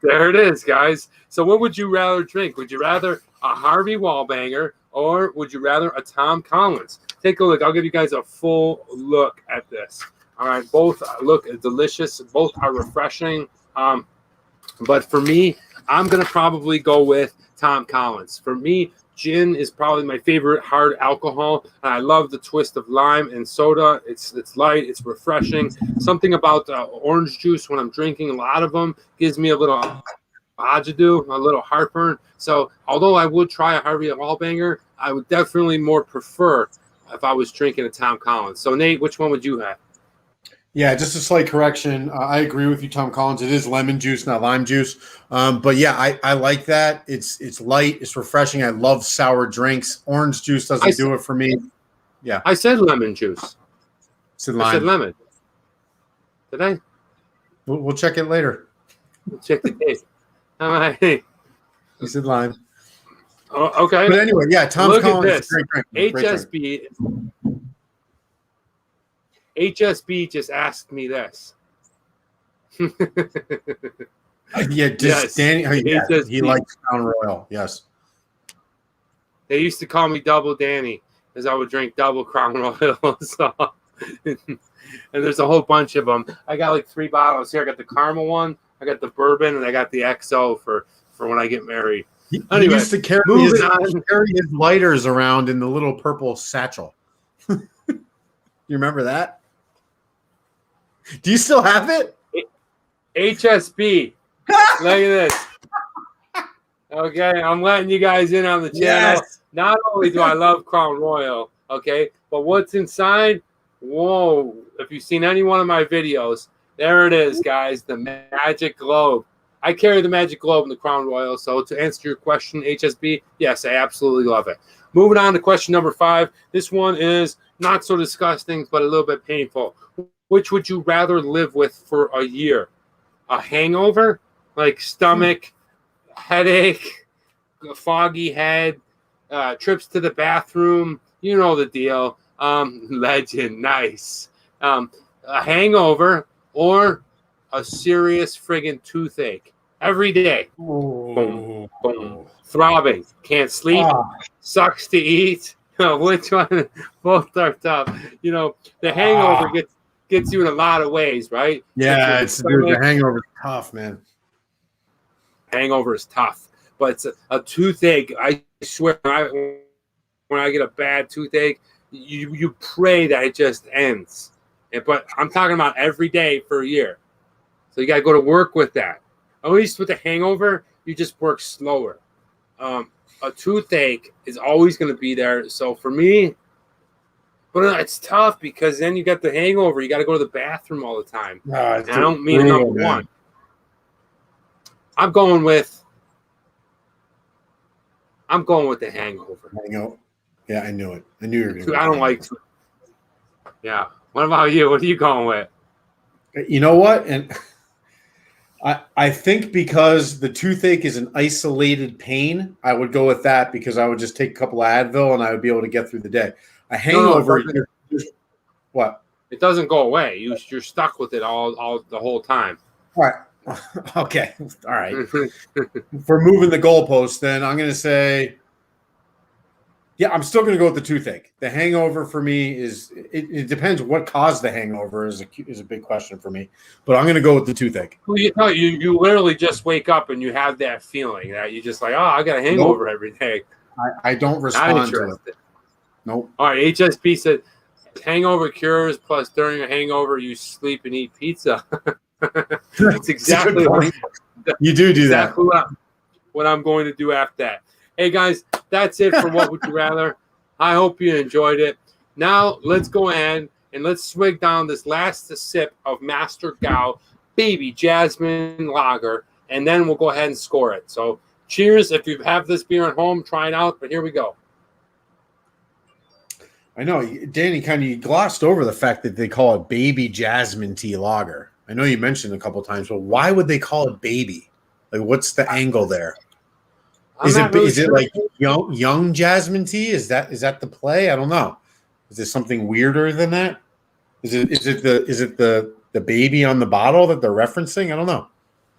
There it is, guys. So what would you rather drink? Would you rather a Harvey Wallbanger or would you rather a Tom Collins? Take a look. I'll give you guys a full look at this. All right, both look delicious. Both are refreshing. But for me, I'm going to probably go with Tom Collins. For me, gin is probably my favorite hard alcohol. And I love the twist of lime and soda. It's light. It's refreshing. Something about orange juice when I'm drinking a lot of them gives me a little agita, a little heartburn. So although I would try a Harvey Wallbanger, I would definitely more prefer if I was drinking a Tom Collins. So Nate, which one would you have? Yeah, just a slight correction. I agree with you, Tom Collins. It is lemon juice, not lime juice. But yeah, I like that. It's light. It's refreshing. I love sour drinks. Orange juice doesn't do it for me. Yeah. I said lemon juice. I said lemon. Did I? We'll check it later. We'll check the taste. All right. You said lime. Oh, okay. But anyway, yeah, Tom Look Collins at this. is a great drink. HSB. HSB just asked me this. Yeah, just yes. Danny. Yeah, he likes Crown Royal. Yes. They used to call me Double Danny because I would drink double Crown Royal. So, and there's a whole bunch of them. I got like 3 bottles here. I got the caramel one, I got the bourbon, and I got the XO for when I get married. Anyway, he used to carry his lighters around in the little purple satchel. You remember that? Do you still have it? HSB. Look at this. Okay, I'm letting you guys in on the channel. Yes. Not only do I love Crown Royal, okay, but what's inside? Whoa. If you've seen any one of my videos, there it is, guys, the Magic Globe. I carry the Magic Globe in the Crown Royal, so to answer your question, HSB, yes, I absolutely love it. Moving on to question number 5. This one is not so disgusting, but a little bit painful. Which would you rather live with for a year? A hangover, like stomach, headache, a foggy head, trips to the bathroom, you know the deal. Legend, nice. A hangover or a serious friggin' toothache every day. Boom, boom. Throbbing, can't sleep, sucks to eat. Which one? Both are tough. You know, the hangover gets you in a lot of ways, right? Yeah, the hangover is tough, man. Hangover is tough, but it's a toothache. I swear, when I get a bad toothache, you pray that it just ends. But I'm talking about every day for a year. So you got to go to work with that. At least with the hangover, you just work slower. A toothache is always going to be there. So for me, but it's tough because then you got the hangover. You got to go to the bathroom all the time. And I don't mean number one. I'm going with the hangover. Yeah, I knew it. I knew you were going to. I don't like. Yeah. What about you? What are you going with? You know what? And I think because the toothache is an isolated pain, I would go with that because I would just take a couple of Advil and I would be able to get through the day. A hangover, what? It doesn't go away. You're stuck with it all the whole time. All right. Okay. All right. For moving the goalpost, then I'm going to say, yeah, I'm still going to go with the toothache. The hangover for me is it depends what caused the hangover is a big question for me, but I'm going to go with the toothache. Well, you literally just wake up and you have that feeling that you just like, oh, I got a hangover every day. I don't respond to it. Nope. All right. HSP said hangover cures plus during a hangover you sleep and eat pizza. That's exactly what you do exactly that. What I'm going to do after that. Hey guys, that's it for What Would You Rather. I hope you enjoyed it. Now let's go ahead and let's swig down this last sip of Master Gow Baby Jasmine Lager, and then we'll go ahead and score it. So cheers. If you have this beer at home, try it out. But here we go. I know, Danny, kind of glossed over the fact that they call it baby Jasmine tea lager. I know you mentioned it a couple times, but why would they call it baby? Like, what's the angle there? I'm not really Is it sure. like young Jasmine tea? Is that the play? I don't know. Is there something weirder than that? Is it the baby on the bottle that they're referencing? I don't know.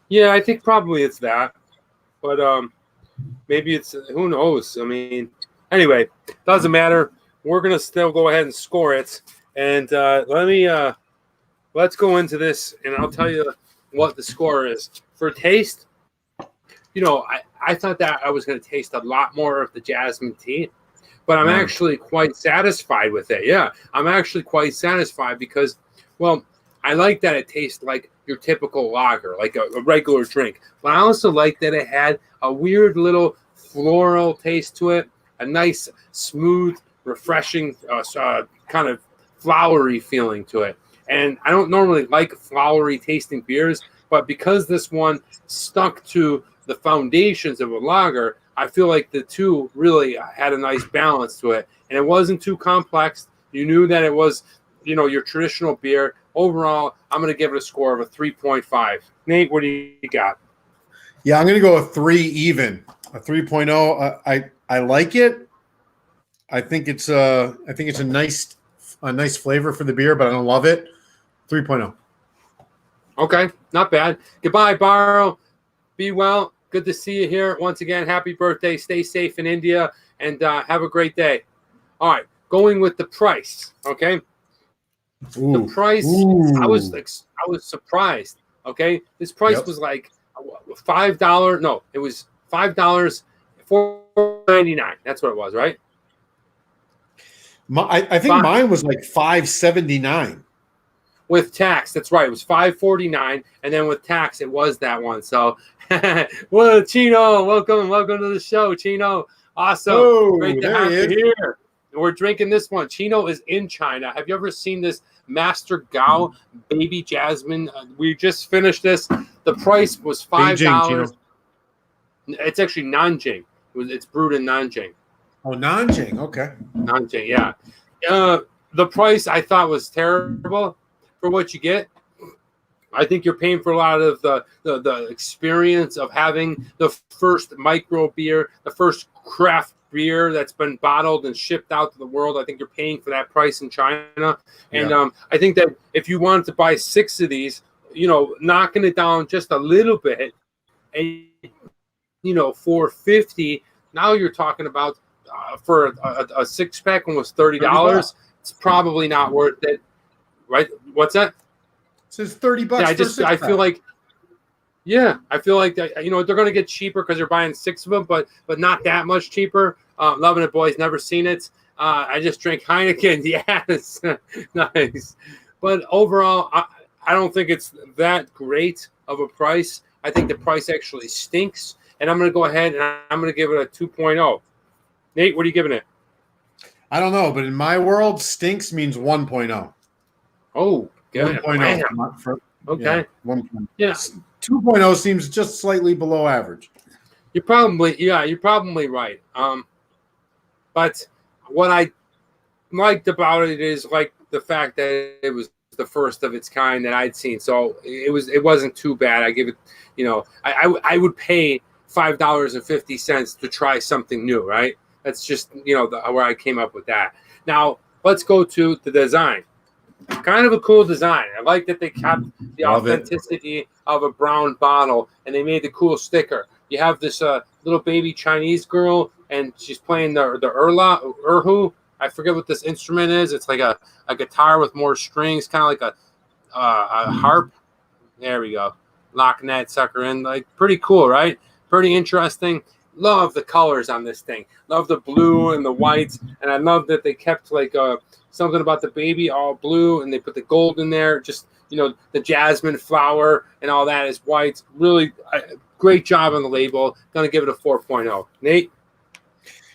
Yeah, I think probably it's that, but maybe it's who knows. I mean, anyway, doesn't matter. We're gonna still go ahead and score it, and let's go into this, and I'll tell you what the score is for taste. You know, I thought that I was going to taste a lot more of the jasmine tea, but I'm actually quite satisfied with it. Yeah, I'm actually quite satisfied because, well, I like that it tastes like your typical lager, like a regular drink. But I also like that it had a weird little floral taste to it, a nice, smooth, refreshing, kind of flowery feeling to it. And I don't normally like flowery tasting beers, but because this one stuck to the foundations of a lager, I feel like the two really had a nice balance to it. And it wasn't too complex. You knew that it was, your traditional beer. Overall, I'm going to give it a score of a 3.5. Nate, what do you got? Yeah, I'm going to go a 3 even, a 3.0. I like it. I think it's a nice flavor for the beer, but I don't love it. 3.0. Okay, not bad. Goodbye, Barrow. Be well. Good to see you here once again. Happy birthday. Stay safe in India, and have a great day. All right, going with the price. Okay, the price. I was surprised. Okay, this price was like $5. No, it was $5, $4.99. That's what it was, right? I think mine was like $5.79. With tax, that's right. It was $5.49, and then with tax, it was that one. So, well, Chino, welcome to the show, Chino. Awesome, great to have you here. And we're drinking this one. Chino is in China. Have you ever seen this Master Gao Baby Jasmine? We just finished this. The price was $5. It's actually Nanjing. It's brewed in Nanjing. Oh, Nanjing. Okay. Nanjing, yeah. The price I thought was terrible for what you get. I think you're paying for a lot of the experience of having the first micro beer, the first craft beer that's been bottled and shipped out to the world. I think you're paying for that price in China. And I think that if you wanted to buy 6 of these, knocking it down just a little bit, and $4.50, now you're talking about for a 6-pack almost $30. It's probably not worth it. Right? What's that? It says $30. Yeah, I feel like that, they're going to get cheaper because they're buying 6 of them, but not that much cheaper. Loving it, boys. Never seen it. I just drink Heineken. Yes, nice. But overall, I don't think it's that great of a price. I think the price actually stinks, and I'm going to go ahead and I'm going to give it a 2.0. Nate, what are you giving it? I don't know, but in my world, stinks means 1.0. Oh, good. 1.0. Okay. Yeah, 1.0. Yeah. 2.0 seems just slightly below average. You're probably right. But what I liked about it is like the fact that it was the first of its kind that I'd seen. So it wasn't too bad. I give it, I would pay $5.50 to try something new, right? That's just, where I came up with that. Now, let's go to the design. Kind of a cool design. I like that they kept the authenticity of a brown bottle, and they made the cool sticker. You have this little baby Chinese girl, and she's playing the erhu. I forget what this instrument is. It's like a guitar with more strings, kind of like a harp. There we go. Locking that sucker in. Like, pretty cool, right? Pretty interesting. Love the colors on this thing. Love the blue and the whites, and I love that they kept like something about the baby all blue, and they put the gold in there. Just the jasmine flower and all that is white. Really great job on the label. Gonna give it a 4.0. Nate.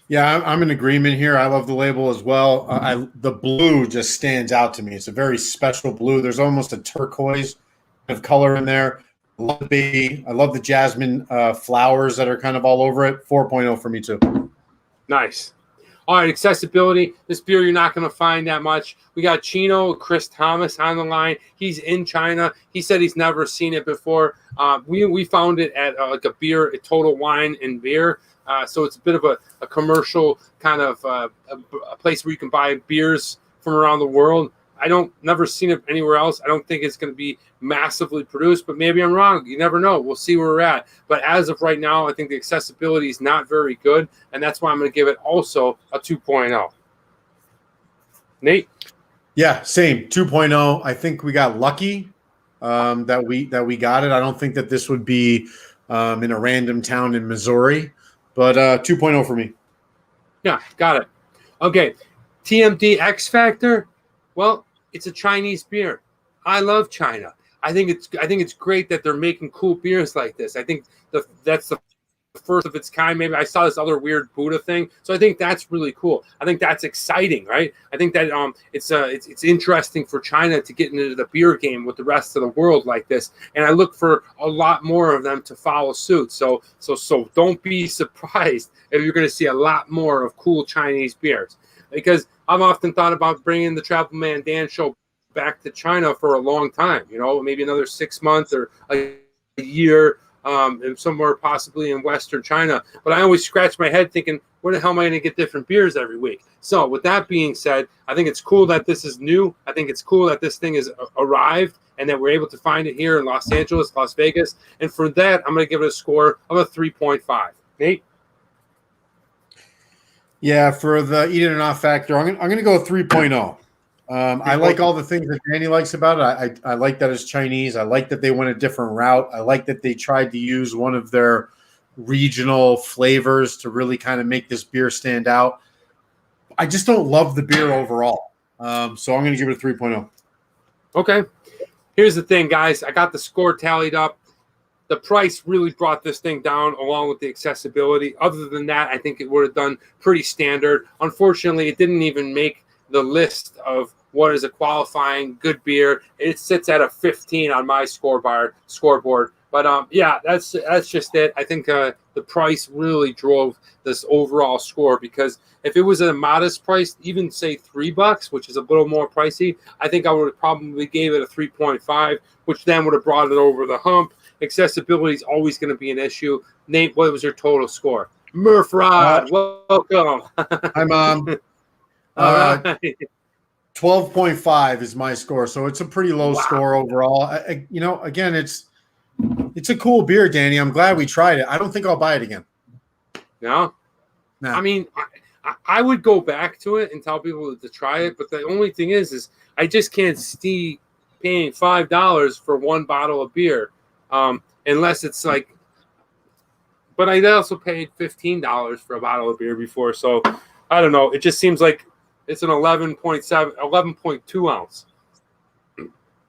Yeah, I'm in agreement here. I love the label as well. The blue just stands out to me. It's a very special blue. There's almost a turquoise of color in there. I love the jasmine flowers that are kind of all over it. 4.0 for me too. Nice. All right, accessibility. This beer you're not going to find that much. We got Chris Thomas on the line. He's in China. He said he's never seen it before. We found it at like a beer, a Total Wine and Beer. So it's a bit of a commercial kind of a place where you can buy beers from around the world. Never seen it anywhere else. I don't think it's going to be massively produced, but maybe I'm wrong. You never know. We'll see where we're at. But as of right now, I think the accessibility is not very good, and that's why I'm going to give it also a 2.0. Nate? Yeah, same 2.0. I think we got lucky that we got it. I don't think that this would be in a random town in Missouri, but 2.0 for me. Yeah, got it. Okay, TMD X Factor. Well, it's a Chinese beer. I love China. I think it's great that they're making cool beers like this. I think that's the first of its kind. Maybe I saw this other weird Buddha thing, so I think that's really cool. I think that's exciting, right? I think that it's interesting for China to get into the beer game with the rest of the world like this, and I look for a lot more of them to follow suit. So don't be surprised if you're going to see a lot more of cool Chinese beers, because I've often thought about bringing the Travel Man Dan show back to China for a long time, maybe another 6 months or a year, and somewhere possibly in Western China. But I always scratch my head thinking, where the hell am I going to get different beers every week? So with that being said, I think it's cool that this is new. I think it's cool that this thing has arrived and that we're able to find it here in Los Angeles, Las Vegas. And for that, I'm going to give it a score of a 3.5. Nate? Yeah, for the eat it or not factor, I'm going to go 3.0. I like all the things that Danny likes about it. I like that it's Chinese. I like that they went a different route. I like that they tried to use one of their regional flavors to really kind of make this beer stand out. I just don't love the beer overall. So I'm going to give it a 3.0. Okay. Here's the thing, guys. I got the score tallied up. The price really brought this thing down along with the accessibility. Other than that, I think it would have done pretty standard. Unfortunately, it didn't even make the list of what is a qualifying good beer. It sits at a 15 on my scoreboard. But yeah, that's just it. I think the price really drove this overall score, because if it was at a modest price, even say $3, which is a little more pricey, I think I would have probably gave it a 3.5, which then would have brought it over the hump. Accessibility is always going to be an issue. Nate, what was your total score? Murph Rod, welcome. Hi, Mom. 12.5 is my score, so it's a pretty low score overall. Again, it's a cool beer, Danny. I'm glad we tried it. I don't think I'll buy it again. No? I mean, I would go back to it and tell people to try it, but the only thing is I just can't see paying $5 for one bottle of beer, unless it's like. But I also paid $15 for a bottle of beer before, so I don't know. It just seems like it's an 11.2 ounce.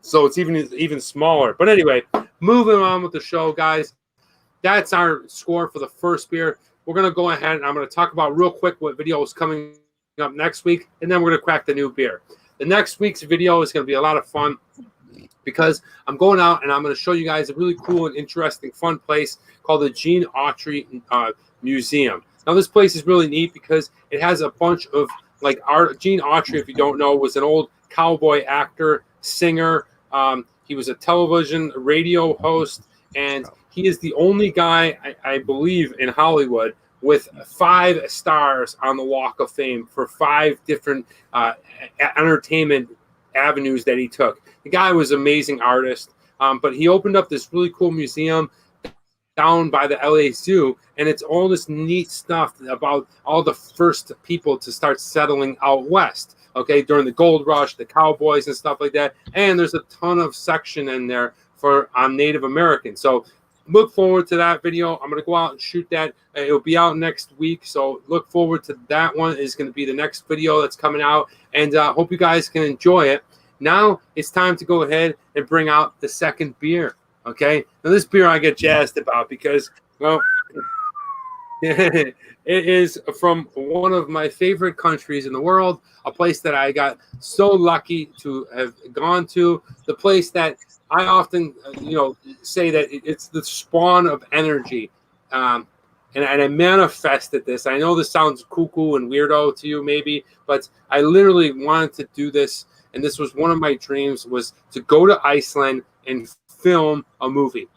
So it's even smaller. But anyway, moving on with the show, guys. That's our score for the first beer. We're going to go ahead and I'm going to talk about real quick what video is coming up next week, and then we're going to crack the new beer. The next week's video is going to be a lot of fun, because I'm going out and I'm going to show you guys a really cool and interesting, fun place called the Gene Autry Museum. Now, this place is really neat because it has a bunch of art. Gene Autry, if you don't know, was an old cowboy actor, singer. He was a television radio host, and he is the only guy, I believe, in Hollywood with 5 stars on the Walk of Fame for 5 different entertainment avenues that he took. The guy was an amazing artist, but he opened up this really cool museum down by the LA Zoo, and it's all this neat stuff about all the first people to start settling out west, okay, during the gold rush, the cowboys and stuff like that. And there's a ton of section in there on Native Americans. So look forward to that video. I'm going to go out and shoot that. It'll be out next week, so look forward to that one. It's going to be the next video that's coming out, and hope you guys can enjoy it. Now it's time to go ahead and bring out the second beer, okay? Now this beer I get jazzed about because, well, it is from one of my favorite countries in the world, a place that I got so lucky to have gone to, the place that I often, say that it's the spawn of energy. and I manifested this. I know this sounds cuckoo and weirdo to you maybe, but I literally wanted to do this, and this was one of my dreams, was to go to Iceland and film a movie.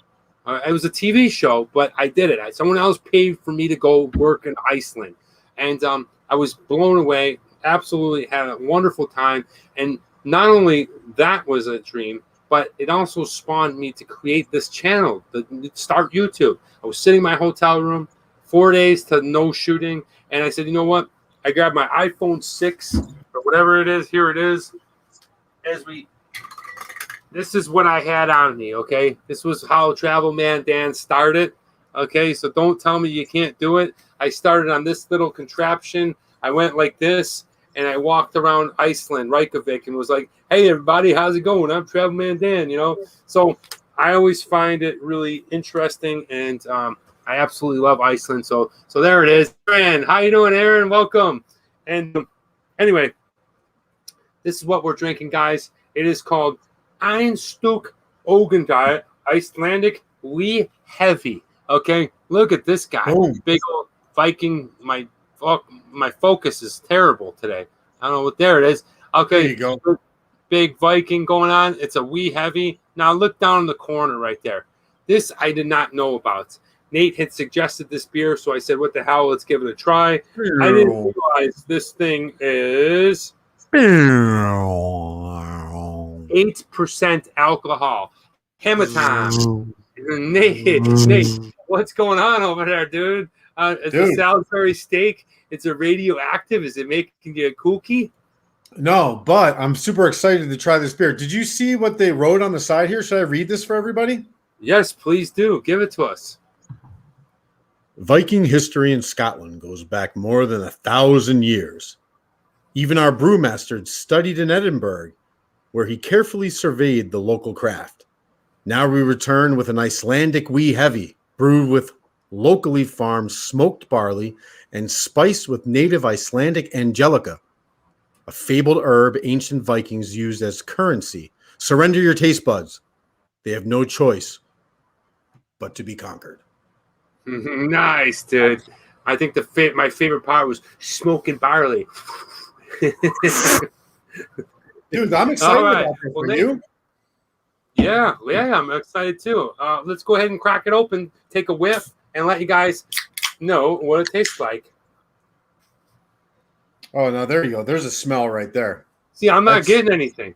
It was a TV show, but I did it. Someone else paid for me to go work in Iceland, and I was blown away. Absolutely had a wonderful time, and not only that was a dream, but it also spawned me to create this channel, to start YouTube. I was sitting in my hotel room, 4 days to no shooting, and I said, you know what? I grabbed my iPhone 6 or whatever it is. Here it is. This is what I had on me, okay? This was how Travel Man Dan started, okay? So don't tell me you can't do it. I started on this little contraption. I went like this, and I walked around Iceland, Reykjavik, and was like, hey, everybody, how's it going? I'm Travel Man Dan, you know? So I always find it really interesting, and I absolutely love Iceland. So there it is. Aaron, how you doing, Aaron? Welcome. And anyway, this is what we're drinking, guys. It is called Einstok Icelandic Wee Heavy. Okay, look at this guy. Boom. Big old Viking. My focus is terrible today. I don't know what. There it is. Okay, there you go. Big Viking going on. It's a Wee Heavy. Now look down in the corner right there. This I did not know about. Nate had suggested this beer, so I said, what the hell, let's give it a try. I didn't realize this thing is 8% alcohol. Hematon. Nate, what's going on over there, dude? It's a Salisbury steak. It's a radioactive. Is it making you a kooky? No, but I'm super excited to try this beer. Did you see what they wrote on the side here? Should I read this for everybody? Yes, please do. Give it to us. Viking history in Scotland goes back more than 1,000 years. Even our brewmaster studied in Edinburgh, where he carefully surveyed the local craft. Now we return with an Icelandic Wee Heavy, brewed with locally farmed smoked barley and spiced with native Icelandic angelica, a fabled herb ancient Vikings used as currency. Surrender your taste buds. They have no choice but to be conquered. Nice, dude. I think my favorite part was smoking barley. Dude, I'm excited about this for you. Yeah, I'm excited too. Let's go ahead and crack it open, take a whiff, and let you guys know what it tastes like. Oh, no, there you go. There's a smell right there. See, I'm not getting anything.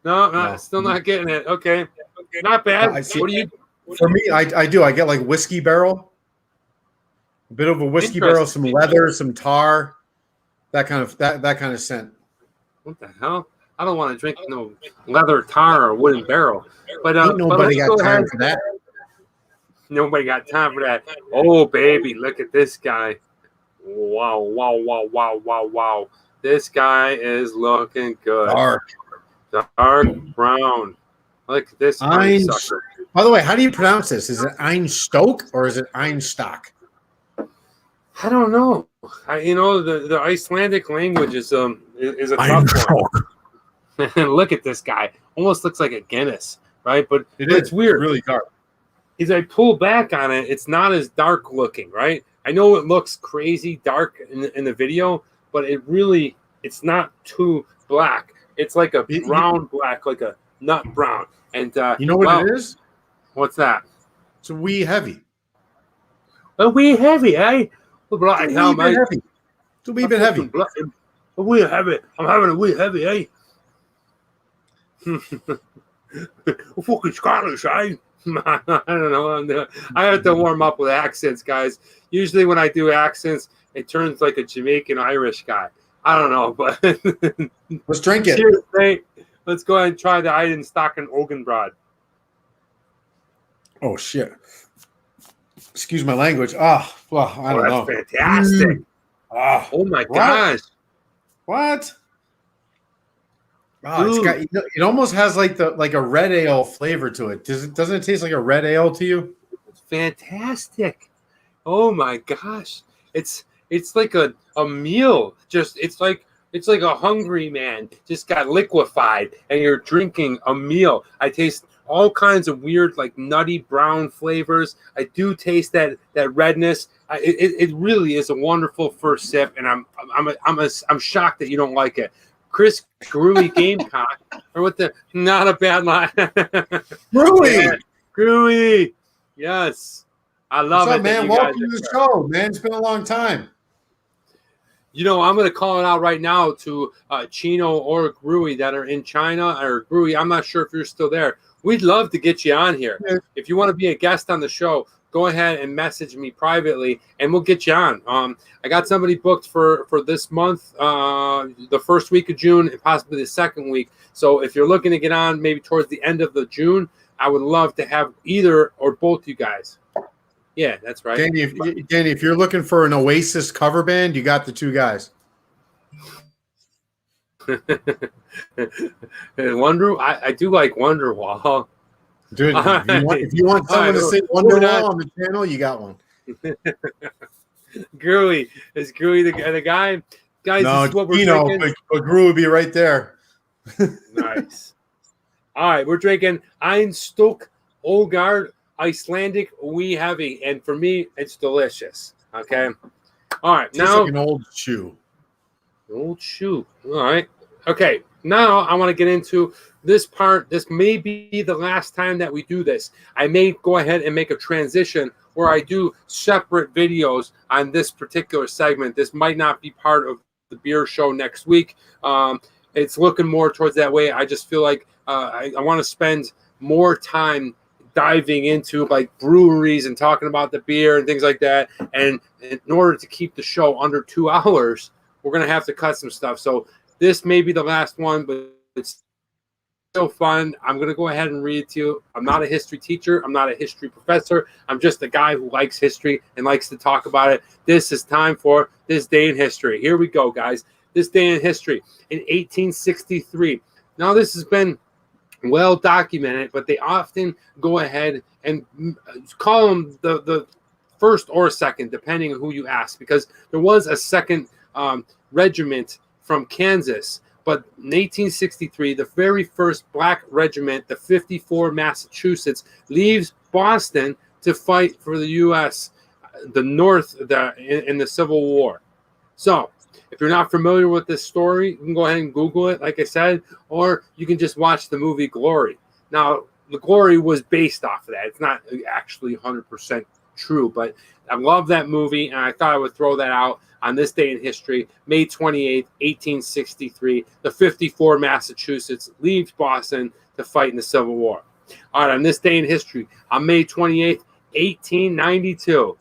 No, still not getting it. Okay, not bad. What do you? For me, I do. I get like whiskey barrel, a bit of a whiskey barrel, some leather, some tar, that kind of scent. What the hell? I don't want to drink no leather, tar, or wooden barrel. But nobody got time for that. Nobody got time for that. Oh, baby, look at this guy. Wow. This guy is looking good. Dark brown. Look at this. By the way, how do you pronounce this? Is it Einstok or is it Einstok? I don't know. The Icelandic language is a tough one. Look at this guy. Almost looks like a Guinness, right? But it's weird. Really dark. As I pull back on it, it's not as dark looking, right? I know it looks crazy dark in the video, but it's not too black. It's like a brown black, like a nut brown. And you know what it is? What's that? It's a wee heavy. A wee heavy, eh? It's a wee bit heavy. A wee heavy. I'm having a wee heavy, eh? Fucking Scottish, eh? I don't know. I have to warm up with accents, guys. Usually when I do accents, it turns like a Jamaican Irish guy. I don't know, but let's drink it. Cheers, mate. Let's go ahead and try the Einstok and Ogenbrod. Oh shit! Excuse my language. I don't know. That's fantastic. Oh my gosh! What? Oh, it almost has like a red ale flavor to it. Doesn't it taste like a red ale to you? It's fantastic. Oh my gosh! It's like a meal. It's like a hungry man just got liquefied and you're drinking a meal. I taste all kinds of weird, like nutty brown flavors. I do taste that redness. It really is a wonderful first sip, and I'm shocked that you don't like it. Chris Gruey Gamecock, or what the? Not a bad line. Gruey, yeah, Gruey, yes, I love what's it, up, man? you Welcome guys to the show, man. It's been a long time. You know, I'm going to call it out right now to Chino or Gruey that are in China, or Gruey. I'm not sure if you're still there. We'd love to get you on here. Yeah. If you want to be a guest on the show, go ahead and message me privately, and we'll get you on. I got somebody booked for this month, the first week of June, and possibly the second week. So if you're looking to get on maybe towards the end of the June, I would love to have either or both you guys. Yeah, that's right. Danny, if you're looking for an Oasis cover band, you got the two guys. Wonder, I do like Wonderwall. Dude, if you want someone to say Wonderwall on the channel, you got one. Gruey. Is Gruey the guy? Guys, no, this is what we're drinking. But Gruey would be right there. Nice. All right, we're drinking Einstok Olgard Icelandic wee heavy, and for me, it's delicious. Okay. All right, Tastes now like an old shoe. Old shoe. All right. Okay. Now I want to get into this part. This may be the last time that we do this. I may go ahead and make a transition where I do separate videos on this particular segment. This might not be part of the beer show next week. It's looking more towards that way. I just feel like I want to spend more time diving into like breweries and talking about the beer and things like that. And in order to keep the show under 2 hours, we're going to have to cut some stuff. So this may be the last one, but it's still fun. I'm going to go ahead and read it to you. I'm not a history teacher. I'm not a history professor. I'm just a guy who likes history and likes to talk about it. This is time for This Day in History. Here we go, guys. This Day in History in 1863. Now, this has been well documented, but they often go ahead and call them the first or second, depending on who you ask, because there was a second regiment from Kansas. But in 1863, the very first black regiment, the 54 Massachusetts, leaves Boston to fight for the U.S., the North, in the Civil War. So if you're not familiar with this story, you can go ahead and Google it, like I said, or you can just watch the movie Glory. Now, the Glory was based off of that. It's not actually 100% true, but I love that movie, and I thought I would throw that out on this day in history, May 28th, 1863. The 54 Massachusetts leaves Boston to fight in the Civil War. All right, on this day in history, on May 28th, 1892,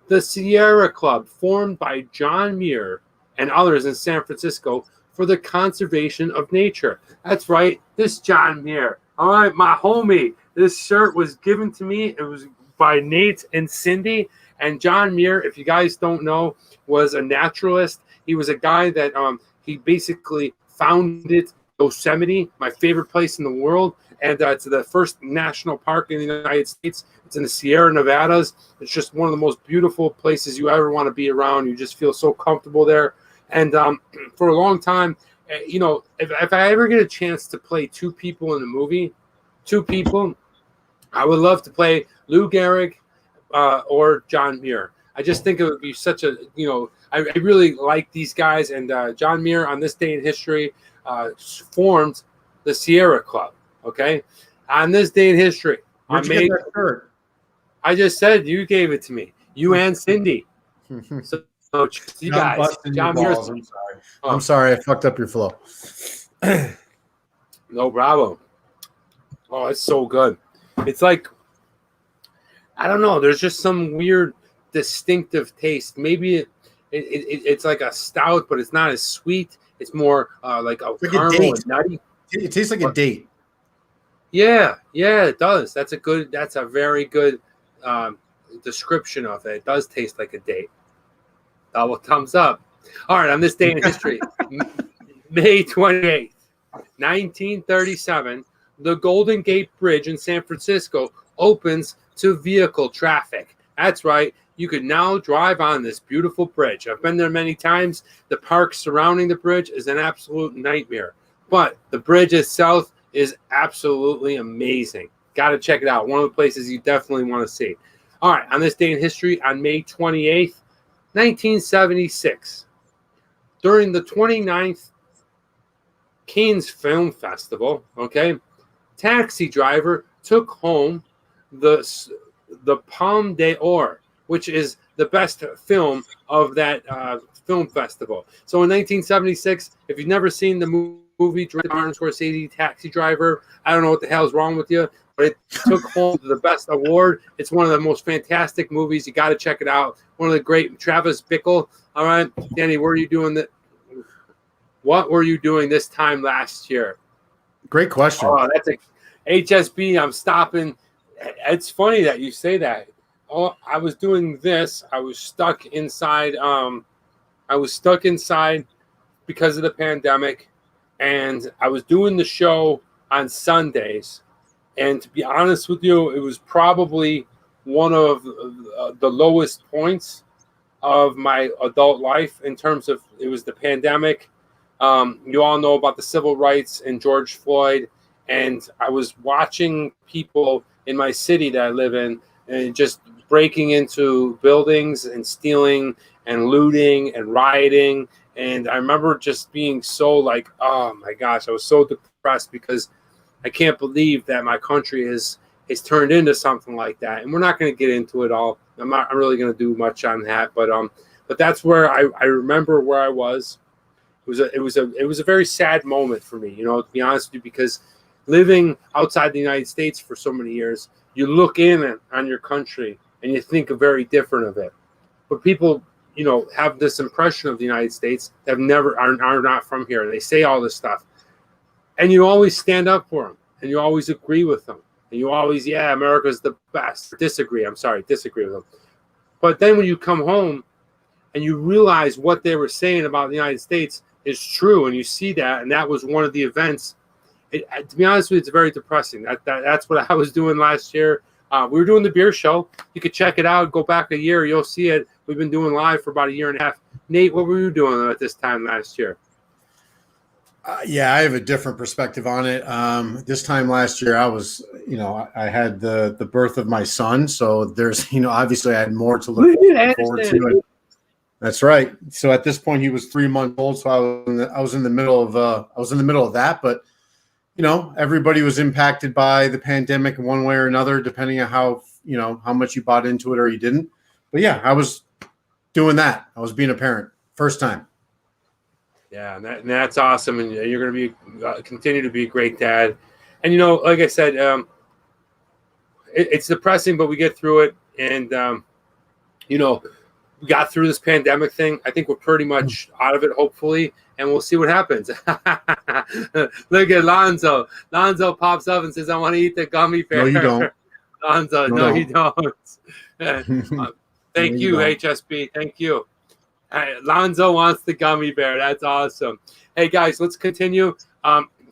the Sierra Club, formed by John Muir and others in San Francisco for the conservation of nature. That's right, this John Muir. All right, my homie. This shirt was given to me. It was by Nate and Cindy. And John Muir, if you guys don't know, was a naturalist. He was a guy that he basically founded Yosemite, my favorite place in the world. And it's the first national park in the United States. It's in the Sierra Nevadas. It's just one of the most beautiful places you ever want to be around. You just feel so comfortable there. And for a long time, you know, if I ever get a chance to play two people in a movie, I would love to play Lou Gehrig or John Muir. I just think it would be such a, you know, I really like these guys. And John Muir, on this day in history, formed the Sierra Club. Okay, on this day in history, Where'd you get that shirt? I just said you gave it to me. You and Cindy. So you guys, John Muir. I'm sorry. I'm sorry. I fucked up your flow. No problem. Oh, it's so good. It's like, I don't know. There's just some weird, distinctive taste. Maybe it's like a stout, but it's not as sweet. It's more like a caramel and nutty. It tastes like a date. Yeah, it does. That's a very good description of it. It does taste like a date. Double thumbs up. All right, on this day in history, May 28th, 1937, the Golden Gate Bridge in San Francisco opens to vehicle traffic. That's right. You could now drive on this beautiful bridge. I've been there many times. The park surrounding the bridge is an absolute nightmare. But the bridge itself is absolutely amazing. Got to check it out. One of the places you definitely want to see. All right, on this day in history, on May 28th, 1976, during the 29th Cannes Film Festival, okay, Taxi Driver took home the Palme d'Or, which is the best film of that film festival. So in 1976, if you've never seen the movie directed by Martin Scorsese, Taxi Driver, I don't know what the hell is wrong with you, but it took home the best award. It's one of the most fantastic movies. You got to check it out. One of the great Travis Bickle. All right, Danny, what were you doing this time last year? Great question. Oh, that's a HSB. I'm stopping. It's funny that you say that. Oh, I was doing this. I was stuck inside. Because of the pandemic, and I was doing the show on Sundays. And to be honest with you, it was probably one of the lowest points of my adult life in terms of it was the pandemic. You all know about the civil rights and George Floyd, and I was watching people in my city that I live in and just breaking into buildings and stealing and looting and rioting. And I remember just being so like, oh my gosh, I was so depressed because I can't believe that my country is turned into something like that. And we're not going to get into it all. I'm not really going to do much on that, but that's where I remember where I was. It was a very sad moment for me, to be honest with you, because living outside the United States for so many years, you look in on your country and you think very different of it. But people, have this impression of the United States that are not from here. And they say all this stuff. And you always stand up for them. And you always agree with them. And you always, America's the best. Disagree with them. But then when you come home and you realize what they were saying about the United States is true, and you see that, and that was one of the events. To be honest with you, it's very depressing. That's what I was doing last year. We were doing the beer show. You could check it out. Go back a year. You'll see it. We've been doing live for about a year and a half. Nate, what were you doing at this time last year? I have a different perspective on it. This time last year, I was, I had the birth of my son. So there's, obviously I had more to look forward to. That's right. So at this point, he was 3 months old. So I was in the middle of that. But everybody was impacted by the pandemic in one way or another, depending on how much you bought into it or you didn't. But I was doing that. I was being a parent, first time. Yeah, and that's awesome, and you're going to be continue to be a great dad. And like I said, it's depressing, but we get through it, and we got through this pandemic thing. I think we're pretty much out of it, hopefully, and we'll see what happens. Look at Lonzo. Lonzo pops up and says, "I want to eat the gummy bear." No, you don't. Lonzo, no, you don't. Thank you, don't. HSB. Thank you. Lonzo wants the gummy bear. That's awesome. Hey, guys, let's continue.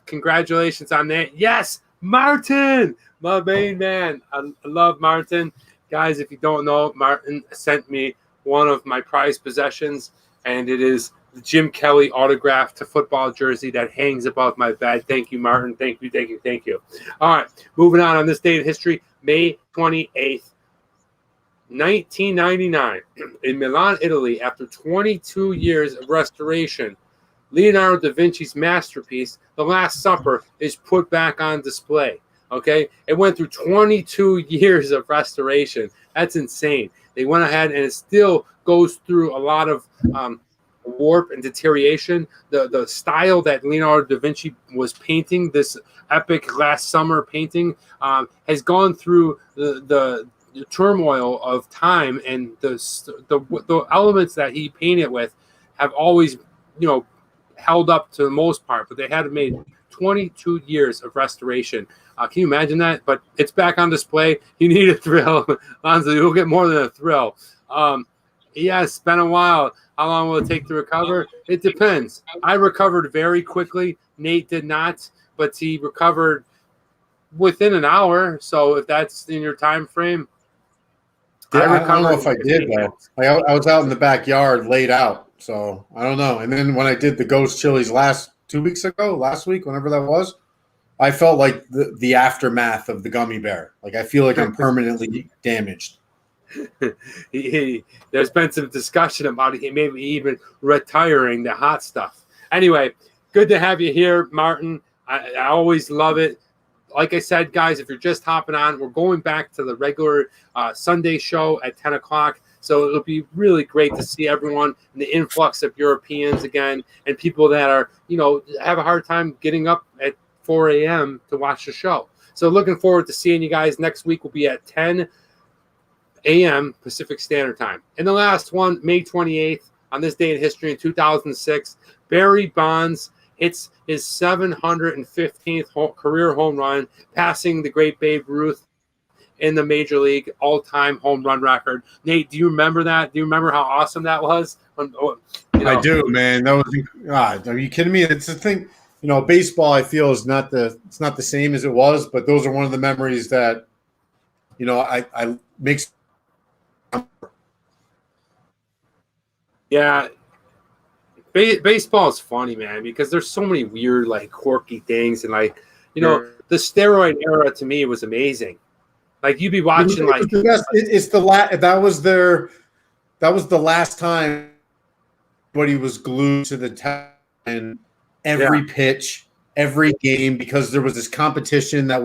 Congratulations on that. Yes, Martin, my main man. I love Martin. Guys, if you don't know, Martin sent me one of my prized possessions, and it is the Jim Kelly autograph to football jersey that hangs above my bed. Thank you, Martin. Thank you. All right, moving on this day in history, May 28th. 1999, in Milan, Italy, after 22 years of restoration, Leonardo da Vinci's masterpiece, The Last Supper, is put back on display. Okay? It went through 22 years of restoration. That's insane. They went ahead, and it still goes through a lot of warp and deterioration. The style that Leonardo da Vinci was painting, this epic Last Summer painting, has gone through the turmoil of time, and the elements that he painted with have always held up to the most part, but they had made 22 years of restoration. Can you imagine that? But it's back on display. You need a thrill. Lonzo, you'll get more than a thrill. It's been a while. How long will it take to recover? It depends. I recovered very quickly. Nate did not, but he recovered within an hour. So if that's in your time frame, I don't know if I did, though. I was out in the backyard laid out, so I don't know. And then when I did the Ghost Chili's last week, whenever that was, I felt like the aftermath of the gummy bear. Like I feel like I'm permanently damaged. There's been some discussion about it, maybe even retiring the hot stuff. Anyway, good to have you here, Martin. I always love it. Like I said, guys, if you're just hopping on, we're going back to the regular Sunday show at 10 o'clock. So it'll be really great to see everyone and the influx of Europeans again and people that are, have a hard time getting up at 4 a.m. to watch the show. So looking forward to seeing you guys. Next week will be at 10 a.m. Pacific Standard Time. And the last one, May 28th, on this day in history in 2006, Barry Bonds hits his 715th career home run, passing the great Babe Ruth in the Major League all-time home run record. Nate, do you remember that? Do you remember how awesome that was? I do, man. That was God. Are you kidding me? It's the thing. Baseball, I feel, is not the same as it was, but those are one of the memories that, I makes. Yeah. Baseball is funny, man, because there's so many weird, quirky things. And, the steroid era to me was amazing. Like, you'd be watching, that was the last time everybody was glued to the test and every pitch, every game, because there was this competition that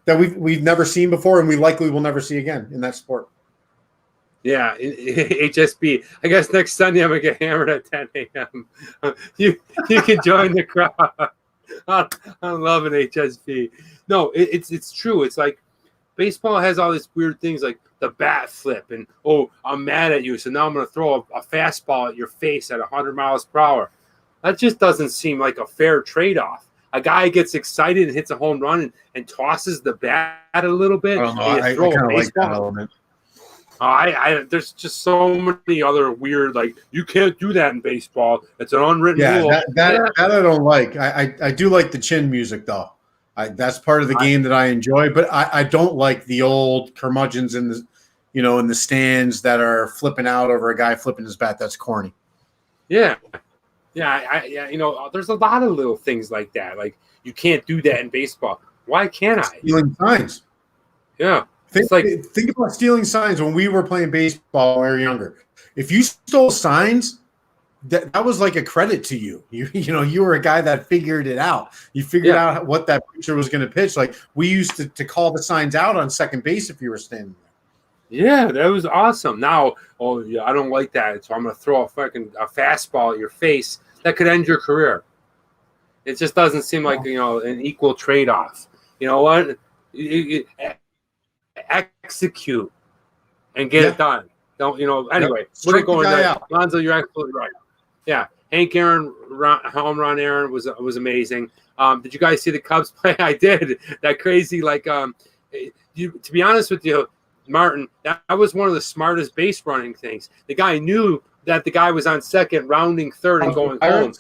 we've never seen before and we likely will never see again in that sport. Yeah, HSB. I guess next Sunday I'm gonna get hammered at 10 a.m. You can join the crowd. I'm loving HSB. No, it's true. It's like baseball has all these weird things like the bat flip and I'm mad at you, so now I'm gonna throw a fastball at your face at 100 miles per hour. That just doesn't seem like a fair trade-off. A guy gets excited and hits a home run and tosses the bat a little bit. I don't know. I kind of like that element. There's just so many other weird, you can't do that in baseball. It's an unwritten rule. That I don't like. I do like the chin music though. That's part of the game that I enjoy, but I don't like the old curmudgeons in the stands that are flipping out over a guy flipping his bat. That's corny. Yeah. There's a lot of little things like that. Like, you can't do that in baseball. Why can't I? Stealing signs. Yeah. Think about stealing signs when we were playing baseball when we were younger. If you stole signs, that was like a credit to you. You were a guy that figured it out. You figured out what that pitcher was going to pitch. Like, we used to call the signs out on second base if you were standing there. Yeah, that was awesome. Now, I don't like that, so I'm going to throw a fastball at your face. That could end your career. It just doesn't seem like, an equal trade-off. You know what? Execute and get it done. Don't, anyway, we're going out. Lonzo, you're absolutely right. Yeah. Hank Aaron, home run Aaron was amazing. Did you guys see the Cubs play? I did. That crazy, to be honest with you, Martin, that was one of the smartest base running things. The guy knew that the guy was on second, rounding third and going home.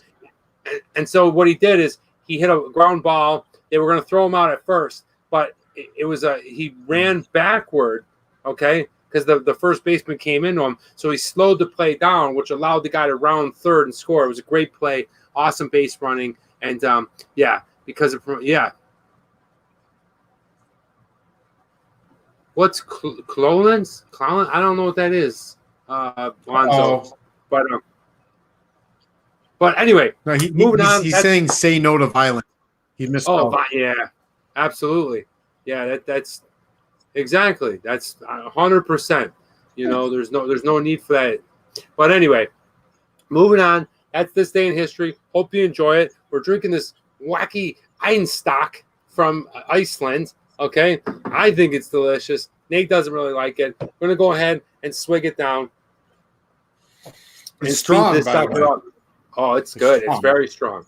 And so what he did is he hit a ground ball. They were going to throw him out at first, but he ran backward, okay, because the first baseman came into him. So he slowed the play down, which allowed the guy to round third and score. It was a great play, awesome base running, and What's Clolens? I don't know what that is, Lonzo. But anyway, moving on. He's saying say no to violence. He misspelled. Yeah, absolutely. Yeah, that's exactly. That's 100%. There's no need for that. But anyway, moving on. That's this day in history. Hope you enjoy it. We're drinking this wacky Einstok from Iceland. Okay, I think it's delicious. Nate doesn't really like it. We're gonna go ahead and swig it down. It's strong, by the way. Oh, it's good. It's very strong.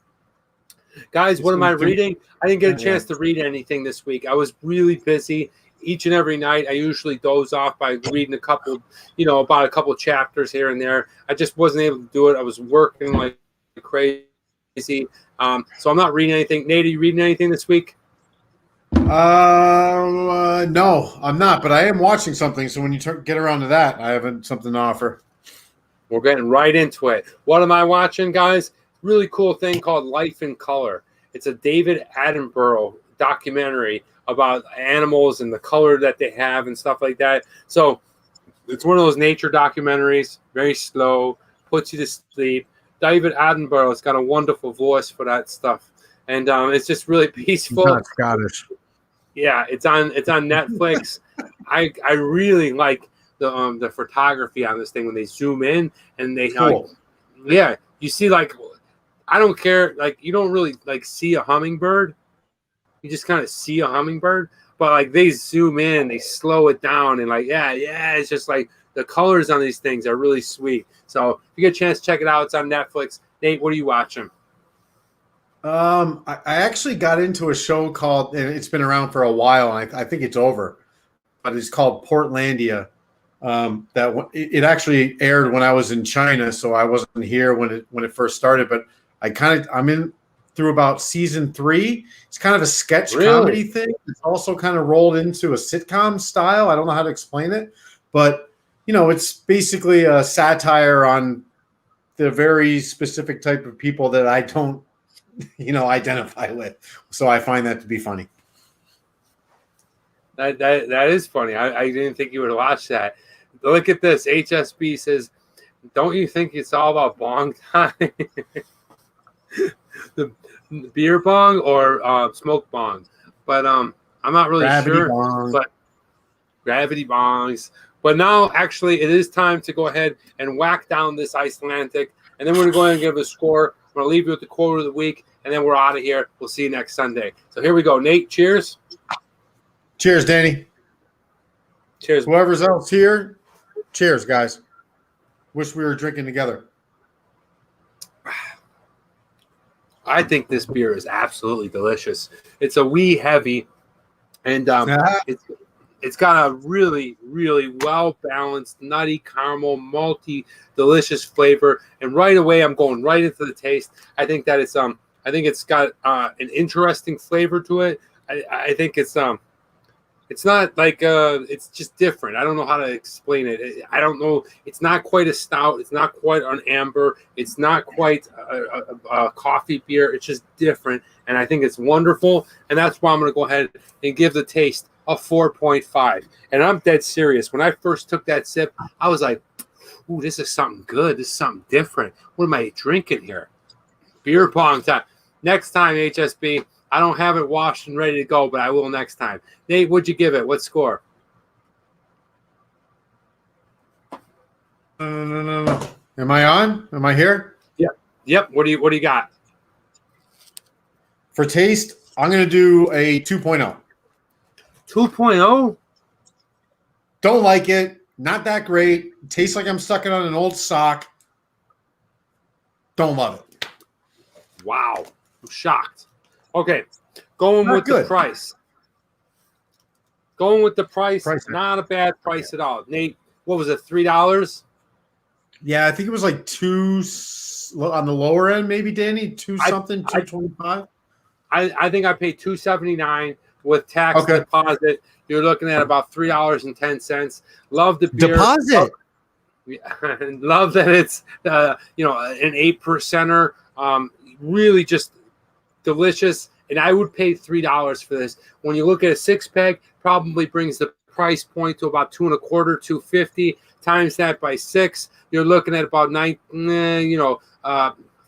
Guys, what am I reading? I didn't get a chance to read anything this week. I was really busy. Each and every night, I usually doze off by reading about a couple chapters here and there. I just wasn't able to do it. I was working like crazy. So I'm not reading anything. Nate, are you reading anything this week? No, I'm not, but I am watching something. So when you get around to that, I have something to offer. We're getting right into it. What am I watching, guys? Really cool thing called Life in Color. It's a David Attenborough documentary about animals and the color that they have and stuff like that. So it's one of those nature documentaries, very slow, puts you to sleep. David Attenborough's got a wonderful voice for that stuff, and it's just really peaceful. Not Scottish. Yeah, it's on Netflix. I really like the photography on this thing when they zoom in and they Cool. you see, like, I don't care, like, you don't really like see a hummingbird. You just kind of see a hummingbird, but like they zoom in, they slow it down, and like it's just like the colors on these things are really sweet. So if you get a chance, check it out. It's on Netflix. Nate, what are you watching? I actually got into a show called, and it's been around for a while, and I think it's over, but it's called Portlandia. It actually aired when I was in China, so I wasn't here when it first started. But I'm in through about season 3. It's kind of a sketch comedy thing. It's also kind of rolled into a sitcom style. I don't know how to explain it, but it's basically a satire on the very specific type of people that I don't identify with. So I find that to be funny. That is funny. I didn't think you would watch that. Look at this. HSB says, don't you think it's all about bong time? The beer bong or smoke bong? But I'm not really sure. Bong. But gravity bongs. But now, actually, it is time to go ahead and whack down this Icelandic. And then we're going to go ahead and give a score. I'm going to leave you with the quote of the week. And then we're out of here. We'll see you next Sunday. So here we go. Nate, cheers. Cheers, Danny. Cheers. Whoever's else here, cheers, guys. Wish we were drinking together. I think this beer is absolutely delicious. It's a wee heavy, and it's got a really, really well-balanced, nutty, caramel, malty, delicious flavor. And right away, I'm going right into the taste. I think that it's I think it's got an interesting flavor to it. I think it's not like it's just different. I don't know how to explain it. I don't know. It's not quite a stout. It's not quite an amber. It's not quite a coffee beer. It's just different, and I think it's wonderful. And that's why I'm going to go ahead and give the taste a 4.5. And I'm dead serious. When I first took that sip, I was like, "Ooh, this is something good. This is something different. What am I drinking here?" Beer pong time. Next time, HSB. I don't have it washed and ready to go, but I will next time. Nate, what'd you give it? What score? No. Am I on? Am I here? Yep. What do you got? For taste, I'm going to do a 2.0. 2.0? Don't like it. Not that great. Tastes like I'm sucking on an old sock. Don't love it. Wow. I'm shocked. Okay. Going Not with good. the price. Going with the price. Price. Not a bad price at all. Nate, what was it? $3? Yeah, I think it was like 2 on the lower end, maybe, Danny. 2.25. I think I paid $2.79 with tax deposit. You're looking at about $3.10. Love the beer. Deposit. Love that it's an 8%er. Really just delicious, and I would pay $3 for this. When you look at a 6-pack, probably brings the price point to about $2.25, $2.50. Times that by 6, you're looking at about $13, $14,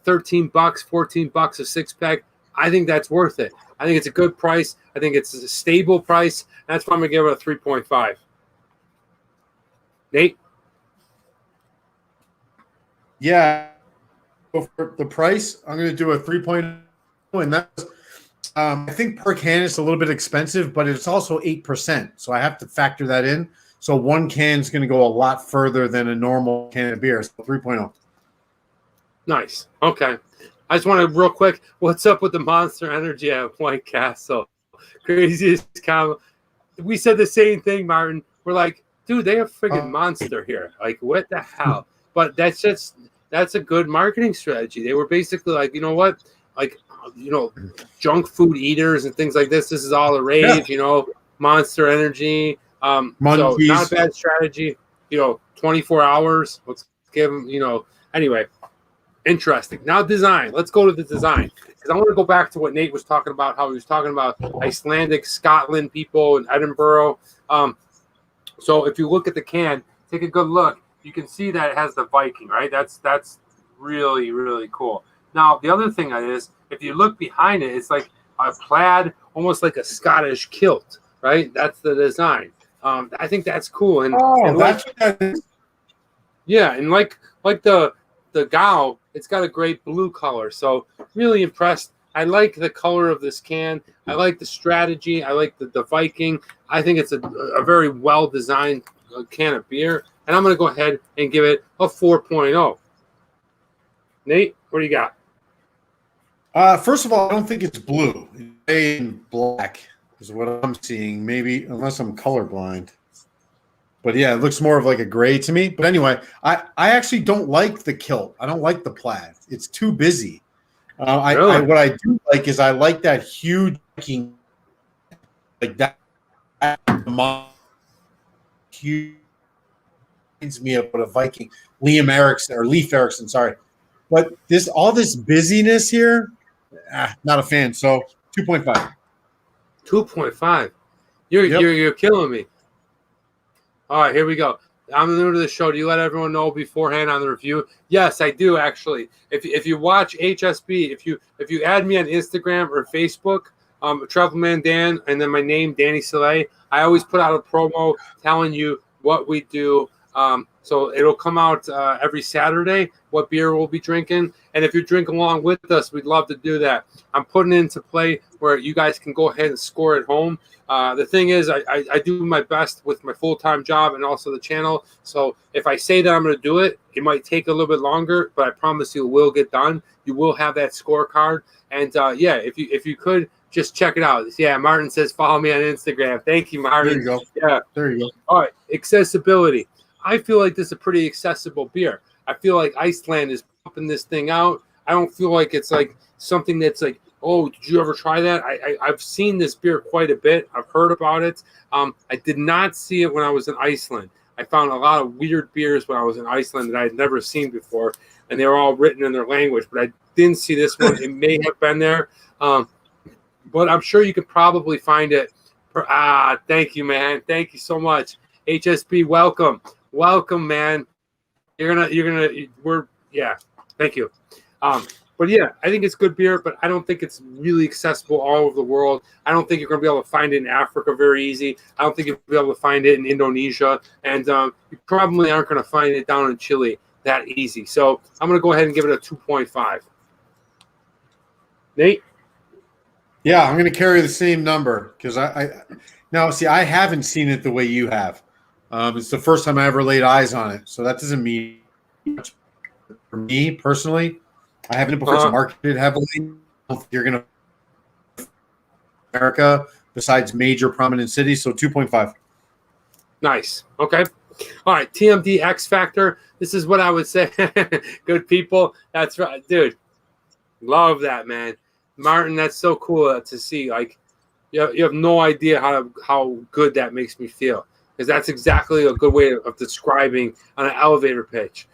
a 6-pack. I think that's worth it. I think it's a good price. I think it's a stable price. That's why I'm gonna give it a 3.5. Nate? Yeah. For the price, I'm going to do a 3.0, and that's I think per can it's a little bit expensive, but it's also 8%, so I have to factor that in. So one can is going to go a lot further than a normal can of beer. So 3.0. Nice. Okay. I just want to real quick. What's up with the Monster Energy at White Castle? Craziest comment. We said the same thing, Martin. We're like, dude, they have friggin' Monster here. Like, what the hell? But that's a good marketing strategy. They were basically like, you know what? Like, junk food eaters and things like this. This is all the rage, Monster Energy. So not a bad strategy. 24 hours. Let's give them, anyway. Interesting. Now design. Let's go to the design. because I want to go back to what Nate was talking about, how he was talking about Icelandic, Scotland people in Edinburgh. So if you look at the can, take a good look. You can see that it has the Viking, right? That's really, really cool. Now, the other thing is, if you look behind it, it's like a plaid, almost like a Scottish kilt, right? That's the design. I think that's cool. And that's what that is. Yeah, and like the Gao, it's got a great blue color. So really impressed. I like the color of this can. I like the strategy. I like the Viking. I think it's a very well-designed can of beer. And I'm going to go ahead and give it a 4.0. Nate, what do you got? First of all, I don't think it's blue. It's in black is what I'm seeing. Maybe, unless I'm colorblind. But yeah, it looks more of like a gray to me. But anyway, I actually don't like the kilt. I don't like the plaid. It's too busy. Really? What I do like is I like that huge, like that huge, reminds me of what a Viking, Leif Erikson, sorry. But all this busyness here, not a fan. So 2.5. 2.5. You're killing me. All right, here we go. I'm new to the show. Do you let everyone know beforehand on the review? Yes, I do actually. If you watch HSB, if you add me on Instagram or Facebook, Travelman Dan, and then my name Danny Soleil, I always put out a promo telling you what we do. So it'll come out every Saturday, what beer we'll be drinking. And if you drink along with us, we'd love to do that. I'm putting it into play where you guys can go ahead and score at home. The thing is, I do my best with my full-time job and also the channel. So if I say that I'm going to do it, it might take a little bit longer, but I promise you it will get done. You will have that scorecard. And yeah, if you could just check it out. Yeah, Martin says follow me on Instagram. Thank you, Martin. There you go. Yeah. There you go. All right, accessibility. I feel like this is a pretty accessible beer. I feel like Iceland is pumping this thing out. I don't feel like it's like something that's like, oh, did you ever try that? I've seen this beer quite a bit. I've heard about it. I did not see it when I was in Iceland. I found a lot of weird beers when I was in Iceland that I had never seen before, and they were all written in their language, but I didn't see this one. It may have been there, but I'm sure you could probably find it. Thank you, man. Thank you so much. HSB, welcome. Welcome, man. Thank you. But yeah, I think it's good beer, but I don't think it's really accessible all over the world. I don't think you're going to be able to find it in Africa very easy. I don't think you'll be able to find it in Indonesia. And you probably aren't going to find it down in Chile that easy. So I'm going to go ahead and give it a 2.5. Nate? Yeah, I'm going to carry the same number because I haven't seen it the way you have. It's the first time I ever laid eyes on it. So that doesn't mean much for me personally. I haven't before it's marketed heavily. I don't think you're going to America besides major prominent cities. So 2.5. Nice. Okay. All right. TMD X Factor. This is what I would say. Good people. That's right. Dude, love that, man. Martin, that's so cool to see. Like, you have no idea how good that makes me feel. Because that's exactly a good way of describing on an elevator pitch.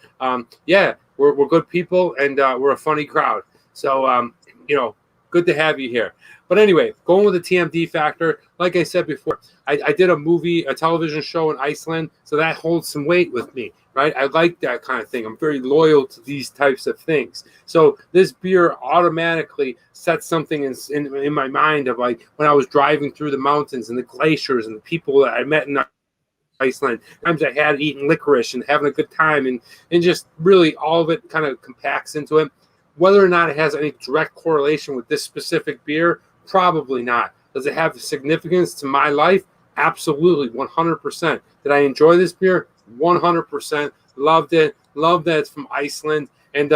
Yeah, we're good people, and we're a funny crowd. So, good to have you here. But anyway, going with the TMD factor, like I said before, I did a television show in Iceland, so that holds some weight with me, right? I like that kind of thing. I'm very loyal to these types of things. So this beer automatically sets something in my mind of like when I was driving through the mountains and the glaciers and the people that I met in Iceland, times I had eaten licorice and having a good time, and just really all of it kind of compacts into it. Whether or not it has any direct correlation with this specific beer, probably not. Does it have significance to my life? Absolutely, 100%. Did I enjoy this beer? 100%. Loved it. Loved that it's from Iceland. And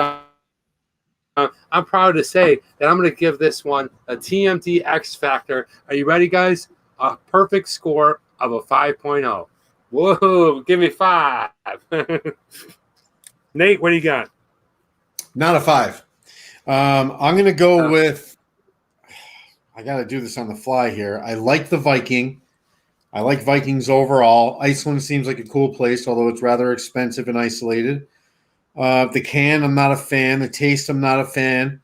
I'm proud to say that I'm going to give this one a TMD X Factor. Are you ready, guys? A perfect score of a 5.0. Whoa, give me 5. Nate, what do you got? Not a 5. I'm going to go with, I got to do this on the fly here. I like the Viking. I like Vikings overall. Iceland seems like a cool place, although it's rather expensive and isolated. The can, I'm not a fan. The taste, I'm not a fan.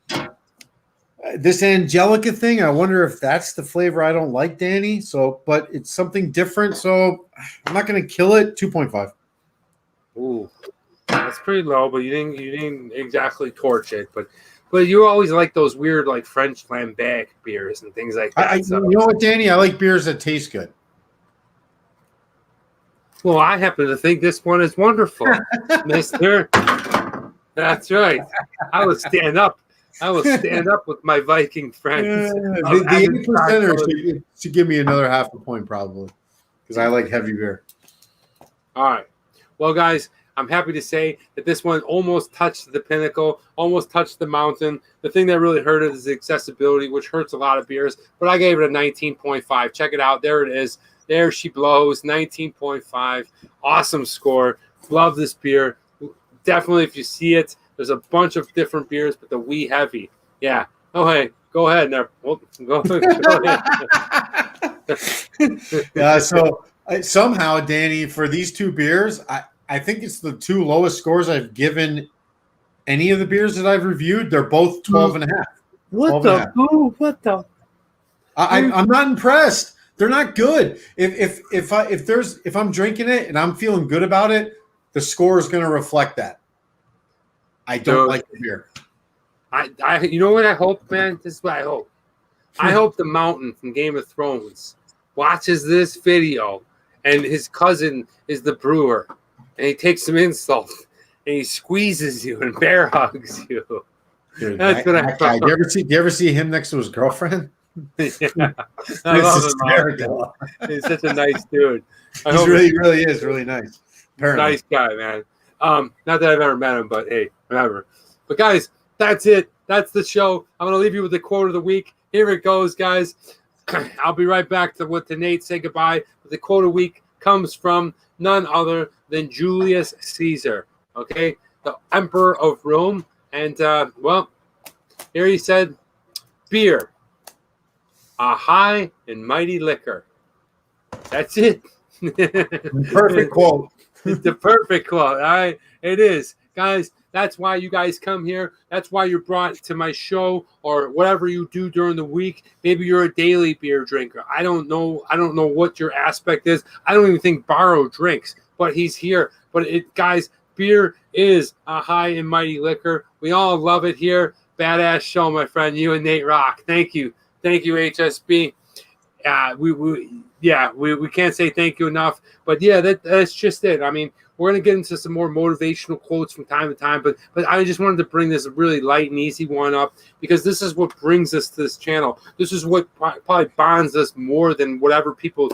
This Angelica thing, I wonder if that's the flavor I don't like, Danny. So, but it's something different. So I'm not going to kill it. 2.5. Ooh, that's pretty low, but you didn't exactly torch it. But you always like those weird like French lambic beers and things like that. You know what, Danny? I like beers that taste good. Well, I happen to think this one is wonderful, Mister. That's right. I will stand up. I will stand up with my Viking friends. The 8%er should give me another half a point probably because I like heavy beer. All right. Well, guys, I'm happy to say that this one almost touched the pinnacle, almost touched the mountain. The thing that really hurt it is the accessibility, which hurts a lot of beers. But I gave it a 19.5. Check it out. There it is. There she blows. 19.5. Awesome score. Love this beer. Definitely, if you see it, there's a bunch of different beers, but the Wee Heavy. Yeah. Oh, hey. Go ahead. Now. Well, go ahead. So somehow, Danny, for these two beers, I think it's the two lowest scores I've given any of the beers that I've reviewed. They're both 12 and a half. What the? Ooh, what the? I'm not impressed. They're not good. If I'm drinking it and I'm feeling good about it, the score is going to reflect that. I don't like the beer. You know what I hope, man? This is what I hope. I hope the Mountain from Game of Thrones watches this video, and his cousin is the brewer, and he takes some insult, and he squeezes you and bear hugs you. Dude, that's what I hope. Do you ever see him next to his girlfriend? Yeah, I love him. He's such a nice dude. He really is really nice. Apparently. Nice guy, man. Not that I've ever met him, but hey, whatever. But guys, that's it. That's the show. I'm gonna leave you with the quote of the week. Here it goes, guys. I'll be right back to Nate say goodbye. But the quote of the week comes from none other than Julius Caesar. Okay, the Emperor of Rome, and well, here he said, "Beer, a high and mighty liquor." That's it. Perfect quote. It's the perfect quote. All right, it is, guys. That's why you guys come here. That's why you're brought to my show or whatever you do during the week. Maybe you're a daily beer drinker. I don't know. I don't know what your aspect is. I don't even think Barrow drinks, but he's here. But guys, beer is a high and mighty liquor. We all love it here. Badass show, my friend. You and Nate rock. Thank you, HSB. We can't say thank you enough. But yeah, that's just it. I mean, we're going to get into some more motivational quotes from time to time, but I just wanted to bring this really light and easy one up because this is what brings us to this channel. This is what probably bonds us more than whatever people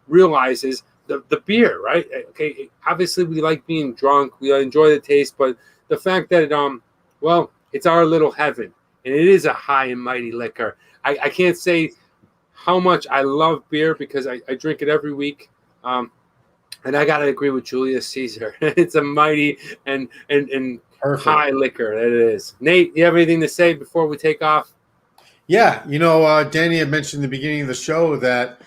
realize is the beer, right? Okay, obviously we like being drunk, we enjoy the taste, but the fact that it's our little heaven, and it is a high and mighty liquor. I can't say how much I love beer because I drink it every week. And I gotta agree with Julius Caesar. It's a mighty and high liquor. That it is. Nate, you have anything to say before we take off? Yeah, Danny had mentioned in the beginning of the show that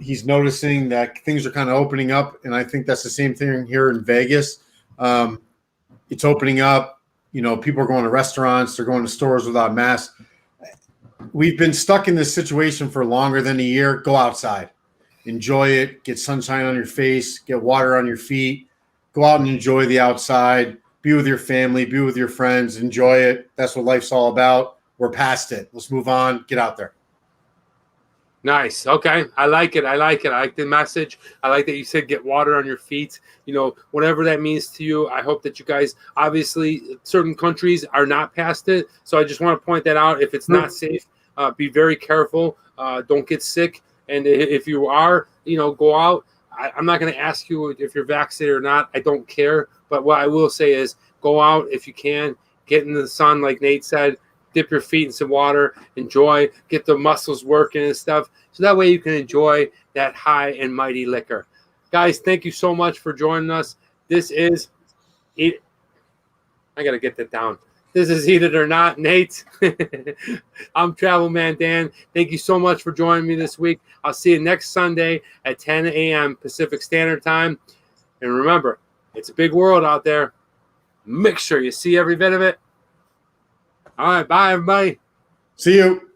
he's noticing that things are kind of opening up, and I think that's the same thing here in Vegas. It's opening up. People are going to restaurants. They're going to stores without masks. We've been stuck in this situation for longer than a year. Go outside. Enjoy it. Get sunshine on your face. Get water on your feet. Go out and enjoy the outside. Be with your family. Be with your friends. Enjoy it. That's what life's all about. We're past it. Let's move on. Get out there. Nice. Okay. I like it. I like the message. I like that you said get water on your feet. Whatever that means to you. I hope that you guys, obviously, certain countries are not past it. So I just want to point that out. If it's not safe, be very careful. Don't get sick. And if you are, go out. I'm not going to ask you if you're vaccinated or not. I don't care. But what I will say is go out if you can. Get in the sun, like Nate said. Dip your feet in some water. Enjoy. Get the muscles working and stuff. So that way you can enjoy that high and mighty liquor. Guys, thank you so much for joining us. This is it. I got to get that down. This is Eat It or Not, Nate. I'm Travel Man Dan. Thank you so much for joining me this week. I'll see you next Sunday at 10 a.m. Pacific Standard Time. And remember, it's a big world out there. Make sure you see every bit of it. All right, bye, everybody. See you.